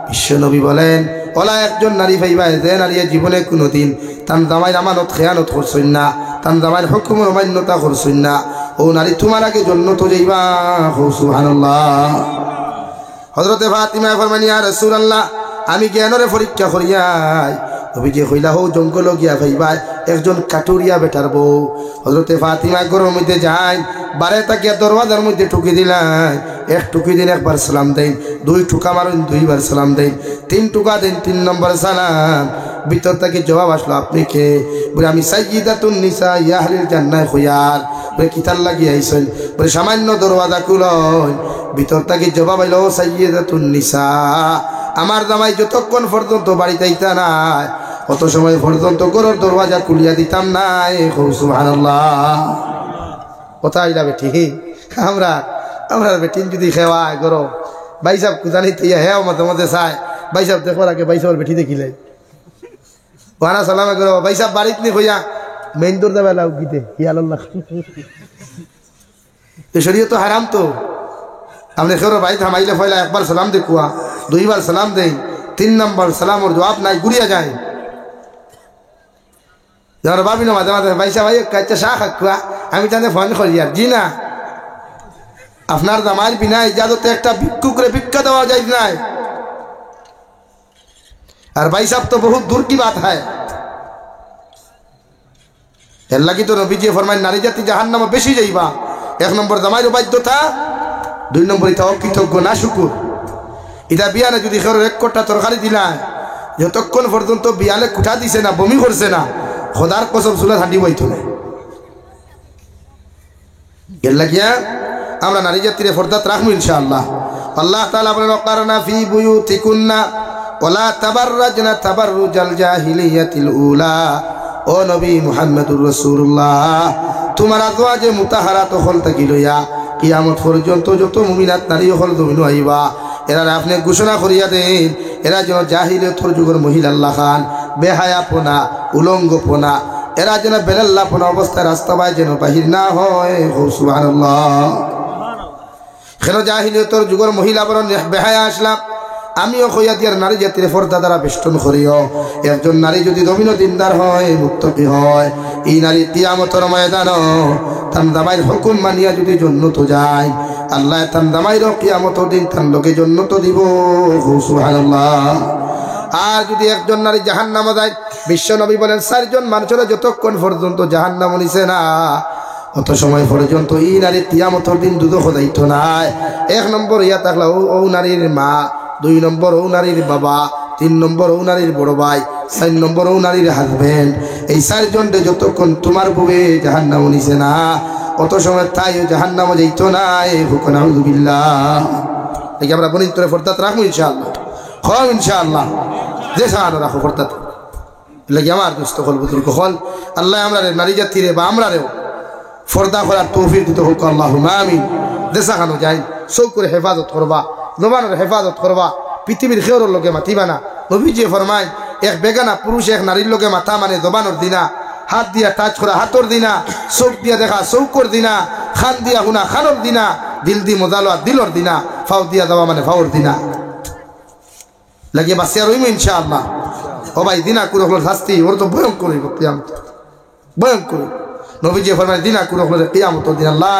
বিশ্ব নবী বলেন ওলা একজন নারী পাইবা যে নারী জীবনে কোনোদিন তার জামাইর আমানত খেয়ানত করছেন না তার জামাইর হুকুমের অমান্যতা করছেন না ও নারী তোমার আগে জান্নাত যাইবা সুবহানাল্লাহ হযরতে ফাতিমা ফরমান ইয়া রাসূলুল্লাহ আমি জ্ঞানরে পরীক্ষা করিয়াই নবী যে কইলা হো জঙ্গল গিয়া ভাইবা একজন কাটুরিয়া বেটার বউ হযরতে ফাতিমা ঘরের মধ্যে যায় বারে তাকিয়া দরওয়াজার মধ্যে ঠুকি দিলেন এক টুকি দিন একবার সালাম দেন দুই টুকা মারেন দুইবার সালাম দেন তিন টুকা দেন তিন নম্বর সালাম ভিতর থেকে জবাব আসলো আপনি কে বলে আমি সাইয়্যিদাতুন নিসা আহলিল জান্নাহ খুয়ার বলে কিতাল লাগিয়ে আইছেন বলে সামান্য দরওয়াজা খুলন ভিতর থেকে জবাব আইলো সাইয়্যিদাতুন নিসা আমার জামাই যতক্ষণ পর্যন্ত বাড়িতে আইতা নাই অত সময় পর্যন্ত ঘরের দরওয়াজা খুলিয়া দিতাম নাই সুবহানাল্লাহ কথা আইলা বেটি আমরা বেটিন যদি খেওয়ায় গরো ভাই সাহেব জানি তিয়া হ্যাঁ মধ্যে মধ্যে চায় ভাই সাহেব দেখবার আগে ভাই সাহেবের বেটি দেখিলে ওহানা সালামে করো ভাই সাহেব বাড়িতে নি হইয়া মেইন দৌড় দেবে লাউ গীতে হিয়াল্লাহ শরীয়ত তো হারাম তো আপনি খেরো ভাই থামাইলে ফয়লা একবার সালাম দেখুয়া দুইবার সালাম দেই তিন নম্বর সালামর জবাব নাই গুড়িয়া যায় যারা ভাবি না মাঝে মাঝে ভাই সাহেব কাচ্চা শাহ খাকুয়া আমি তাদের ফোন করি আর জি না আপনার জামাইর বিনা ইজাজতে একটা ভিক্ষু করে ভিক্ষা দেওয়া যায় নাই আর ভাই সাহেব তো বহুত দূর কি বাত হয় এর লাগি তো নবীজি ফরমায় নারী জাতি জাহান্নামে বেশি যাইবা এক নম্বর জামাইর বাধ্যতা দুই নম্বর এটা অকৃতজ্ঞ না শুকুর এটা বিয়ানে যদি খের এক কোটা তরকারি দিলা যতক্ষণ পর্যন্ত বিয়ালে কুঠা দিছে না বমি করছে না খোদার কসম চুলা ঠান্ডি বইতো না এর লাগিয়া আমরা নারী জাতির ফরদাত রাখবো ইনশাআল্লাহ আল্লাহ তাআলা বলেন ওয়াকারনা ফি বুয়ুতিকুন্না ওয়ালা তাবাররাজনা তাবাররুজাল জাহিলিয়াতিল উলা ও নবী মুহাম্মদুর রাসূলুল্লাহ তোমার আজওয়াজে মুতাহারাত হল থাকি লইয়া কিয়ামত পর্যন্ত যত মুমিনাত নারী হল জমিন আইবা এরা আপনি ঘোষণা করিয়া দেন এরা যেন জাহিলিয়তের যুগের মহিলা আল্লাহ খান বেহায়াপনা উলঙ্গপনা এরা যেন বেলাল্লাপনা অবস্থায় রাস্তায় যেন বাহির না হয় সুবহানাল্লাহ কেন জাহিলিয়তের যুগের মহিলা বড় বেহায়া আসলাম আমিও কইয়া দিয়ার নারী জাতির পর্দা দ্বারা বেষ্টন করিও একজন নারী যদি দমিন দিনদার হয় মুত্তাকি হয় এই নারী কিয়ামতের ময়দান তার দামাইর হুকুম মানিয়া যদি জান্নাত যায় আল্লাহ তার দামাইর কিয়ামতের দিন তার লোকে জান্নাত দিব সুবহানাল্লাহ আর যদি একজন নারী জাহান্নামে যায় বিশ্ব নবী বলেন চারজন মানুষের যতক্ষণ পর্যন্ত জাহান্নাম নিছে না অত সময় পর্যন্ত এই নারী কিয়ামতের দিন দুধ খোদাইতো নাই এক নম্বর ইয়া থাকলে ও নারীর মা দুই নম্বর ও নারীর বাবা তিন নম্বর ও নারীর বড় ভাই চার নম্বর ও নারীর হাজবেন্ড এই চারজনকে যতক্ষণ তোমার বউয়ে জাহান্নাম নিছে না অত সময় তাই জাহান্নামে যাইতো না হুকুম আউযুবিল্লাহ দেখি আমরা বনি তোরে ফরদাত রাখবো ইনশাআল্লাহ হল ইনশাআল্লাহ যে সাহানো রাখো ফরদাত লাগি আমার দোস্ত হল বুজুর্গ হল আল্লাহ আমরা নারী জাতিরে বা আমরা রেও ফর্দা করার তৌফিক দিতে হোক আল্লাহুম্মা আমিন দেশাখানো যাই সব করে হেফাজত করবা জবানের হেফাজত করবা পৃথিবীর খেয়রের লোকে মাতিবা না নবীজি ফরমায় এক বেগানা পুরুষ এক নারীর লোকে মাথা মানে জবানের দিনা হাত দিয়া টাচ করা হাতর দিনা চোখ দিয়া দেখা চৌকর দিনা খান দিয়া শুনা খানর দিনা দিল দি মজা লোৱা দিলর দিনা ফাও দিয়া যাওয়া মানে ফাওর দিনা লাগে বাসিয়া রইম ইনশাআল্লাহ ও ভাই দিনা কুরকলের শাস্তি ওর তো ভয়ঙ্কর হইব কিয়ামত ভয়ঙ্কর নবীজি ফরমায় দিনা কুরকলের কিয়ামত দিন আল্লাহ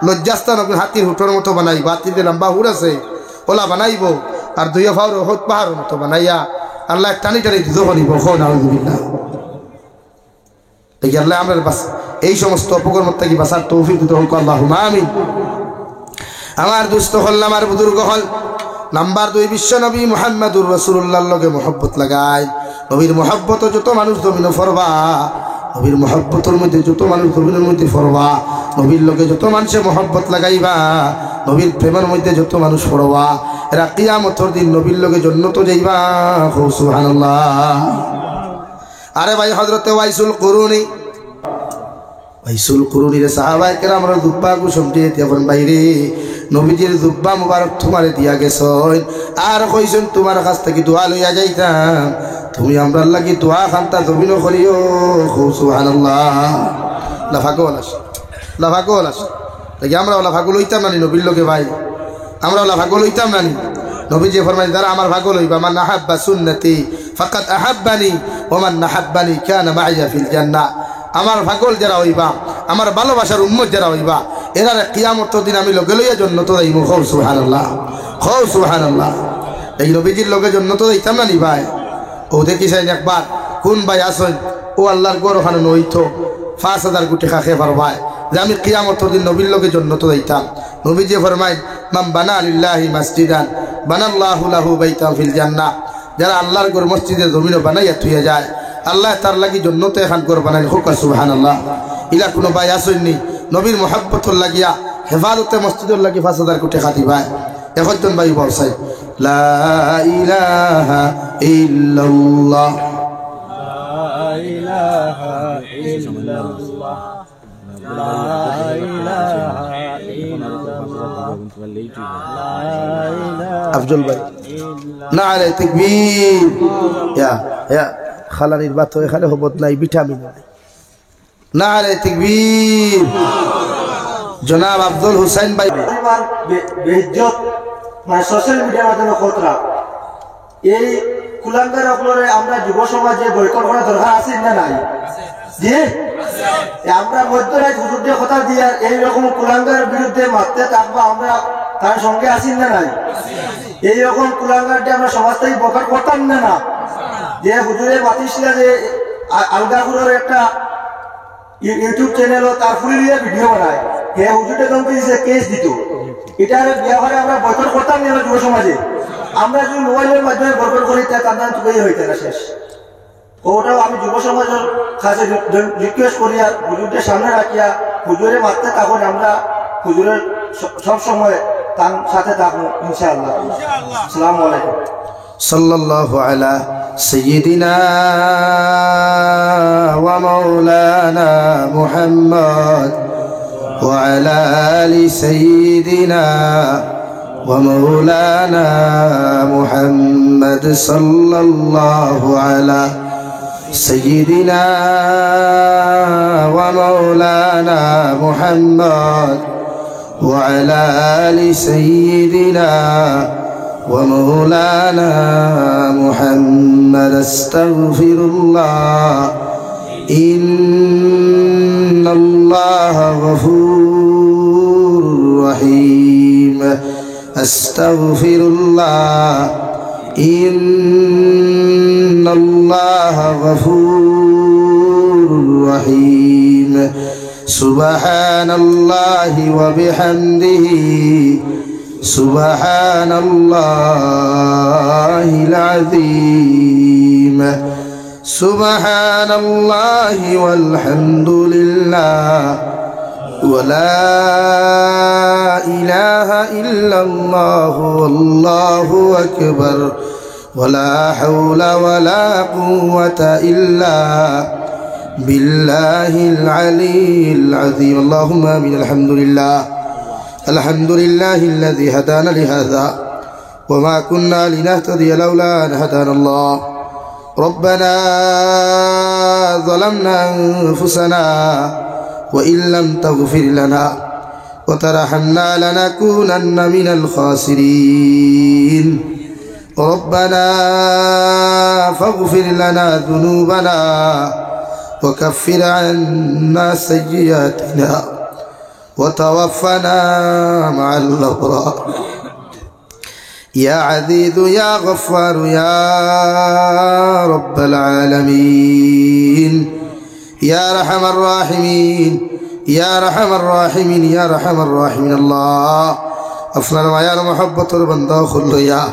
লজ্জাস্থান হাতির হুটোর মতো বানাইব হাতির লম্বা হুড় আছে ওলা বানাইব আর দুই ফাওর হত পাহাড়ের মতো বানাইয়া আল্লাহ টানি টানি দুধ বানিব নাউযুবিল্লাহ দেখি আল্লাহ আমরা এই সমস্ত অপকর্ম থেকে বাঁচার তৌফিক দিতে হোক আল্লাহুম্মা আমিন। আমার দুস্থ হল আমার বুজুর্গ হল নাম্বার 2 বিশ্ব নবী মুহাম্মদুর রাসূলুল্লাহর লগে মহব্বত লাগায়। নবীর মহব্বত যত মানুষ জমিনে ফরবা, নবীর মহব্বতের মধ্যে যত মানুষ জমিনের মধ্যে ফরবা, নবীর লগে যত মানুষে মহব্বত লাগাইবা, নবীর প্রেমের মধ্যে যত মানুষ ফরবা, এরা কিয়ামতের দিন নবীর লগে জান্নাতে যাইবা। সুবহানাল্লাহ। আরে ভাই হযরতে ওয়াইসুল কুরুনির সাহাবায়ে কেরামের দুব্বা কুসুম দিয়ে এখন বাইরে নবীজির দুব্বা মুবারক তোমারে দিয়া গেছই আর কইছেন তোমার কাছ থেকে দোয়া লইয়া যাইতাম, তুমি আমরার লাগি দোয়া খান্তা জমিন করিও। সুবহানাল্লাহ। লাফাকল আস দেখি আমরা লাফাকো লইতাম নানি নবীর লোকে ভাই, আমরা লাফাকো লইতাম নানি। নবীজি ফরমাই যারা আমার ভাগো লইবা মান আহাব্বা সুন্নতি ফাকাদ আহাব্বানি ওয়া মান নাহাব্বানি কানা মাইয়া ফিল জান্নাহ। আমার ভাগল যারা হইবা, আমার ভালোবাসার উম্মত যারা হইবা, এরা কিয়ামতের দিন আমি লগে লইয়া জান্নাতে যাইমু। সুবহানাল্লাহ, সুবহানাল্লাহ। এই নবীজির লগে জান্নাতে যাইতাম না নি ভাই। ও দেখিছেন একবার কোন ভাই আসেন ও আল্লাহর গর ওখানে নইতো 5000 কোটি খাখে পারবায় যে আমি কিয়ামতের দিন নবীর লগে জান্নাতে যাইতাম। নবীজি ফরমায় মান বানা লিল্লাহি মাসজিদান বানাল্লাহু লাহু বাইতান ফিল জান্নাহ। যারা আল্লাহর ঘর মসজিদে জমিনে বানাইয়া থুইয়া যায়, আল্লাহ তার লাগি জান্নাতে এখান ঘর বানাই। হোক সুবহানাল্লাহ। ইলা কোনো ভাই আসেননি নবীর মহব্বতর লাগিয়া হেফাজতে মসজিদের লাগি 5000 কোটি খাতি ভাই। এখন ভাই বলছাই লা ইলাহা ইল্লাল্লাহ, লা ইলাহা ইল্লাল্লাহ, লা ইলাহা ইল্লাল্লাহ। আফজল ভাই নারে তাকবীর। ইয়া খালানির বাত এখানে হবত নাই, ভিটামিন নারে তাকবীর। জনাব আব্দুল হুসাইন ভাই বেইজ্জত মানে সোশ্যাল মিডিয়ার মাধ্যমে খতরা, এই কুলাঙ্গার আপনারে আমরা যুব সমাজে বয়কট করা দরকার আছে না নাই? জি আমরা মধ্যরাত হুজুরদের কথা দিয়ে এইরকম কুলাঙ্গার বিরুদ্ধে মারতে থাকবো, আমরা তার সঙ্গে আছি না নাই? এইরকম কুলাঙ্গারটি আমরা সমাজ থেকে বয়কট করতাম না। যে হুজুরে বাতিসলা যে আলগাপুরের একটা ইউটিউব চ্যানেল তার ফুলি দিয়ে ভিডিও বানায়, হে হুজুরটা দিয়েছে কেস দিত, এটার ব্যাপারে আমরা বয়কট করতাম না যুব সমাজে। আমরা যদি মোবাইলের মাধ্যমে বয়কট করি তার চুকেই হইতে না শেষ। ওটাও আমি যুব সমাজের কাছে রিকোয়েস্ট করি আর হুজুরদের সামনে রাখিয়া হুজুরে মারতে থাকুন, আমরা হুজুরের সবসময় তার সাথে থাকবো ইনশাআল্লাহ। আসসালামু আলাইকুম। সাল্লাল্লাহু আলা সাইয়্যিদিনা ওয়া মাওলানা মুহাম্মদ ওয়া আলা আলি সাইয়্যিদিনা ওয়া মাওলানা মুহাম্মদ সাল্লাল্লাহু আলা সাইয়্যিদিনা ওয়া মাওলানা মুহাম্মদ ওয়া আলা আলি সাইয়্যিদিনা ومولانا محمد استغفر الله إن الله غفور رحيم استغفر الله إن الله غفور رحيم سبحان الله وبحمده سبحان الله العظيم سبحان الله والحمد لله ولا إله إلا الله والله أكبر ولا حول ولا قوة إلا بالله العلي العظيم اللهم آمين الحمد لله الحمد لله الذي هدانا لهذا وما كنا لنهتدي لولا أن هدانا الله ربنا ظلمنا أنفسنا وإن لم تغفر لنا وترحمنا لنكونن من الخاسرين ربنا فاغفر لنا ذنوبنا وكفر عنا سيئاتنا وتوفنا مع الأبرار يا عزيز يا غفار يا رب العالمين ইয়া আরহামার রাহিমিন, ইয়া আরহামার রাহিমিন, ইয়া আরহামার রাহিমিন। আল্লাহ আপনার মায়ার মহব্বতর বান্দা হইয়া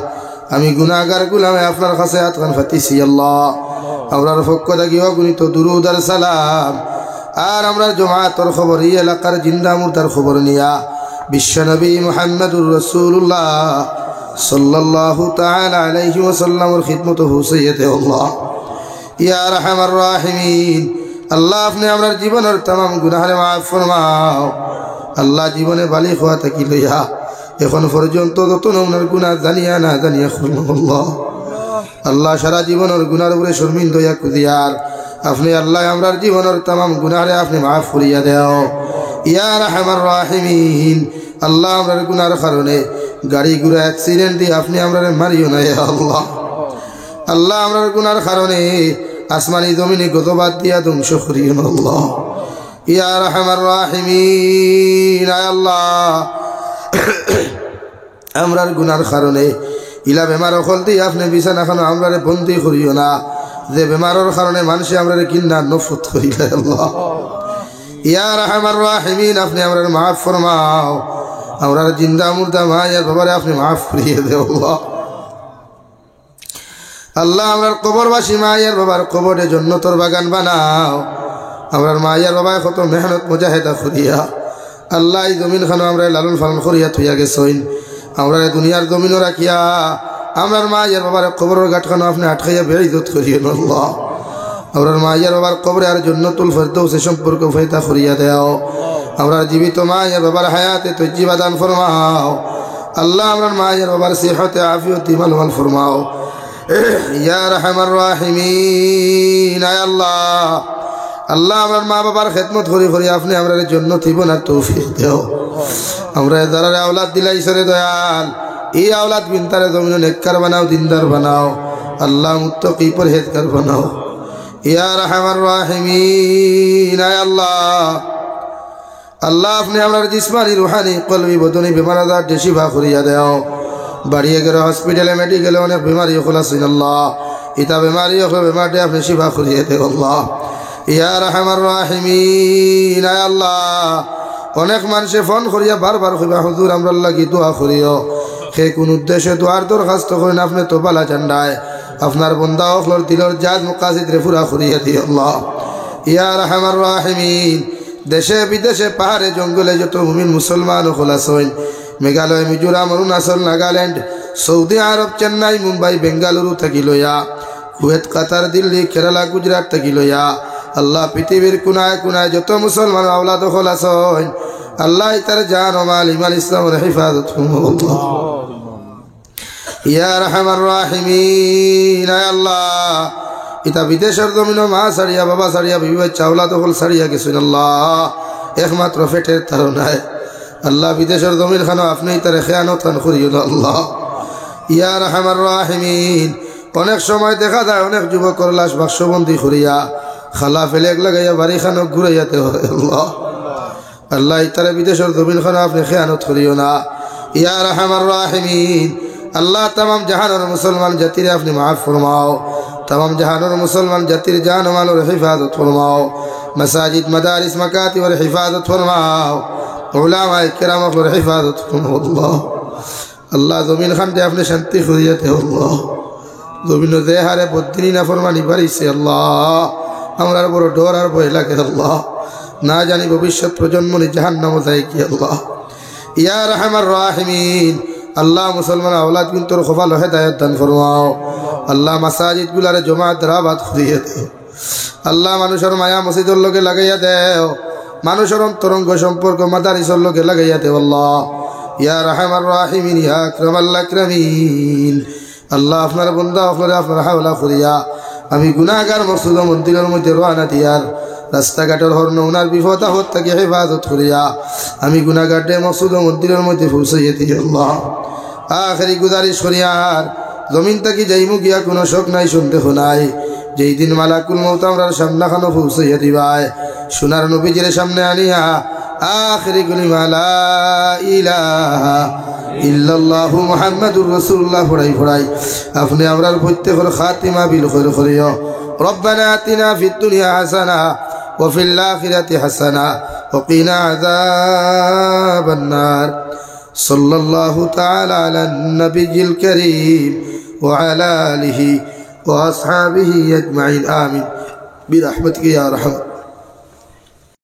আমি গুনাহগার গুলামে আপনার কাছে আতকান ফাতিছি। আল্লাহ আমরার পক্ষ থাকি অগণিত দুরুদ আর সালাম আর আমরা জমাআতর খবর এই এলাকার জিন্দা মুর্দার খবর নিয়া বিশ্বনবী মুহাম্মদুর রাসূলুল্লাহ সাল্লাল্লাহু তাআলা আলাইহি ওয়াসাল্লামের খিদমতে পৌঁছাইতে আল্লাহ ইয়া আরহামার রাহিমিন। আল্লাহ আপনি আমরার জীবনের तमाम গুনাহরে মাফ ফরমাও। আল্লাহ জীবনে বালিগ হওয়া থাকি লইয়া এখন পর্যন্ত যত নমুনার গুনাহ জানিয়া না জানিয়া আল্লাহ আল্লাহ সারা জীবনের গুনার উপরে শর্মিন্দা হইয়া কুদিয়ার আপনি আল্লাহ আমরার জীবনের तमाम গুনাহরে আপনি মাফ করিয়া দাও ইয়া আরহামার রাহিমিন। আল্লাহ আমরার গুনার কারণে গাড়ি ঘোড়া অ্যাক্সিডেন্ট দিয়ে আপনি আমরার মারিও না ইয়া আল্লাহ। আল্লাহ আমরার গুনার কারণে আসমানি জমিনে গজবাদ দিয়া ধ্বংস করিও না আল্লাহ ইয়া আরহামার রাহিমিন। আল্লাহ আমরার গুনার কারণে ইলা বেমার অকল দিয়ে আপনি বিছানা খানো আমরারে বন্দি করিও না, যে বেমারের কারণে মানুষে আমরারে কিন্না নফরত করিলে আল্লাহ ইয়া আরহামার রাহিমিন। আপনি আমরার মাফ ফরমাও। আমরার জিন্দা মুর্দা মায়ের বাবারে আপনি মাফ করিয়ে দেও আল্লাহ। আল্লাহ আমরার কবরবাসী মায়ের বাবার কবরে জান্নাতের বাগান বানাও। আমরার মায়ের বাবায় কত মেহনত মুজাহিদা করিয়া আল্লাহ এই জমিন খানো আমরা লালন পালন করিয়া থইয়া গেছইন। আমরা দুনিয়ার জমিনও রাখিয়া আমরার মায়ের বাবার কবরের গাঁটখানো আপনি আটকাইয়া বেইজ্জত করিয়েন আল্লাহ। আমরার মায়ের বাবার কবরে আর জান্নাতুল ফেরদৌস সম্পর্ক ফায়দা করিয়া দাও। আমরা জীবিত মায়ের বাবার হায়াতে তজ্জিবা দান ফরমাও। আল্লাহ আমরার মায়ের বাবার সিহতে আফিয়তে মাল ফরমাও ইয়া আরহামার রাহিমিন। আল্লাহ আল্লাহ আমার মা বাবার খেদমত করি করি আপনি আমরা জান্নাতি বানার তৌফিক দাও। আমরা যারা আওলাদ দিলাইছরে দয়াল এই আওলাদ বিনতারে জমিন নেককার বানাও, দিনদার বানাও আল্লাহ, মুত্তাকি পরহেজগার বানাও ইয়া আরহামার রাহিমিন। আল্লাহ আল্লাহ আপনি আমার জিসমানি রুহানি কলবি বদনি বেমার আজার শিফা করিয়া দাও। বাড়িয়ে গেলে হসপিটালে মেডিকেলে অনেক বেমারি খোলাছেন আল্লাহ, ইতা বেমারি বেমারটি আপনি শিফা করিয়ে দেও আল্লাহ ইয়া আরহামার রাহিমিন। আল্লাহ অনেক মানুষে ফোন করিয়া বারবার কইবা হুজুর আমরা লাগি দোয়া করিও, সে কোন উদ্দেশ্যে দোয়ার দরখাস্ত করেন আপনি তো বালা জান্ডায় আপনার বন্দা অখলর দিলর জাত মুকাসিদ রে পুরা করিয়া দিও আল্লাহ ইয়া আরহামার রাহিমিন। দেশে বিদেশে পাহাড়ে জঙ্গলে যত মুমিন মুসলমান খোলাছেন, মেঘালয়, মিজোরাম, অরুণাচল, নাগাল্যান্ড, সৌদি আরব, চেন্নাই, মুম্বাই, বেঙ্গালুরু থাকি লইয়া কুয়েত, কাতার, দিল্লি, কেরালা, গুজরাট থাকি লইয়া আল্লাহ পৃথিবীর কোনায় কোনায় যত মুসলমান আওলাদ খোলাছেন আল্লাহ তার জান ও মাল ইমান ইসলামের হেফাজত আল্লাহ ইয়া আরহামার রাহিমিন। আল্লাহ ইতা বিদেশের জমিনও মা সারিয়া বাবা সারিয়া বিবি বাচ্চা আওলাদ হল সারিয়া গেছেন আল্লাহ একমাত্র পেটের তাড়নায় আল্লাহ বিদেশের জমিন খানো আপনি তার খেয়ানত খান করিও না আল্লাহ ইয়া আরহামার রাহিমিন। অনেক সময় দেখা যায় অনেক যুবকর লাশ বাক্সবন্দি করিয়া খালা ফেলেক লাগাইয়া বাড়ি খানো ঘুরাইয়াতে হয় আল্লাহ আল্লাহ তারা বিদেশের জমিন খানো আপনি খেয়ানত করিও না ইয়া আরহামার রাহিমিন। আল্লাহ तमाम জাহানের মুসলমান জাতির আপনি মাফ ফরমাও, तमाम জাহানের মুসলমান জাতির জান ও মালের হিফাজত ফরমাও, মাসাজিদ মাদারিস মাকাতিবের হিফাজত ফরমাও, উলামায়ে কিরামের হিফাজত ফরমাও আল্লাহ আল্লাহ জমিন খানতে আপনি শান্তি করিয়াতে আল্লাহ। জমিন যে হারে বদিনী না ফরমানি বাড়িছে আল্লাহ আমরার বড় ডর আর ভয় লাগে আল্লাহ, না জানি ভবিষ্যৎ প্রজন্ম জাহান্নামে যায় কি আল্লাহ ইয়া আরহামার রাহিমিন। আল্লাহ মুসলমান আওলাদ কিন্তু খোফাল হেদায়েত দান ফরমাও আল্লাহ, মাসাজিদ গুলারে জমাত রাবাত করিয়ে দেও আল্লাহ, মানুষের মায়া মসজিদের লগে লাগাইয়া দেও, মানুষের অন্তরঙ্গ সম্পর্ক মাদারিসের লগে লাগাইয়া দেও আল্লাহ ইয়া আরহামার রাহিমিন ইয়া আকরামাল আকরামিন। আল্লাহ আপনার বান্দা আপনারা আপনার হাওলা করিয়া আমি গুনাহগার মসজিদ ও মন্দিরের মধ্যে রওনা দিয়ার রাস্তাঘাটের হর্ন উনার বিপদ আপদ থেকে হেফাজত করিয়া আমি গুনাহগারে মসজিদ ও মন্দিরের মধ্যে পৌঁছাইয়া দিই আল্লাহ। আখেরি গুজারিশ করিয়ার জমিন থেকে যাইমু গিয়া কোনো শোক নাই সন্দেহ নাই, যেই দিন মালাকুল মউত আমরার সামনাখানো পৌঁছাইয়া দিবাই সোনার নবীজির সামনে আনিয়া আখেরি কালিমা লা ইলাহা ইল্লাল্লাহু মুহাম্মাদুর রাসূলুল্লাহ পড়াই পড়াই আপনি আমরার প্রত্যেকের খাতিমা বিল খৈর করিও। রব্বানা আতিনা ফিদ দুনিয়া হাসানা وفي الآخرة حسنة وقنا عذاب النار صلى الله تعالى على النبي الكريم وعلى آله وأصحابه أجمعين آمين برحمتك يا رحمة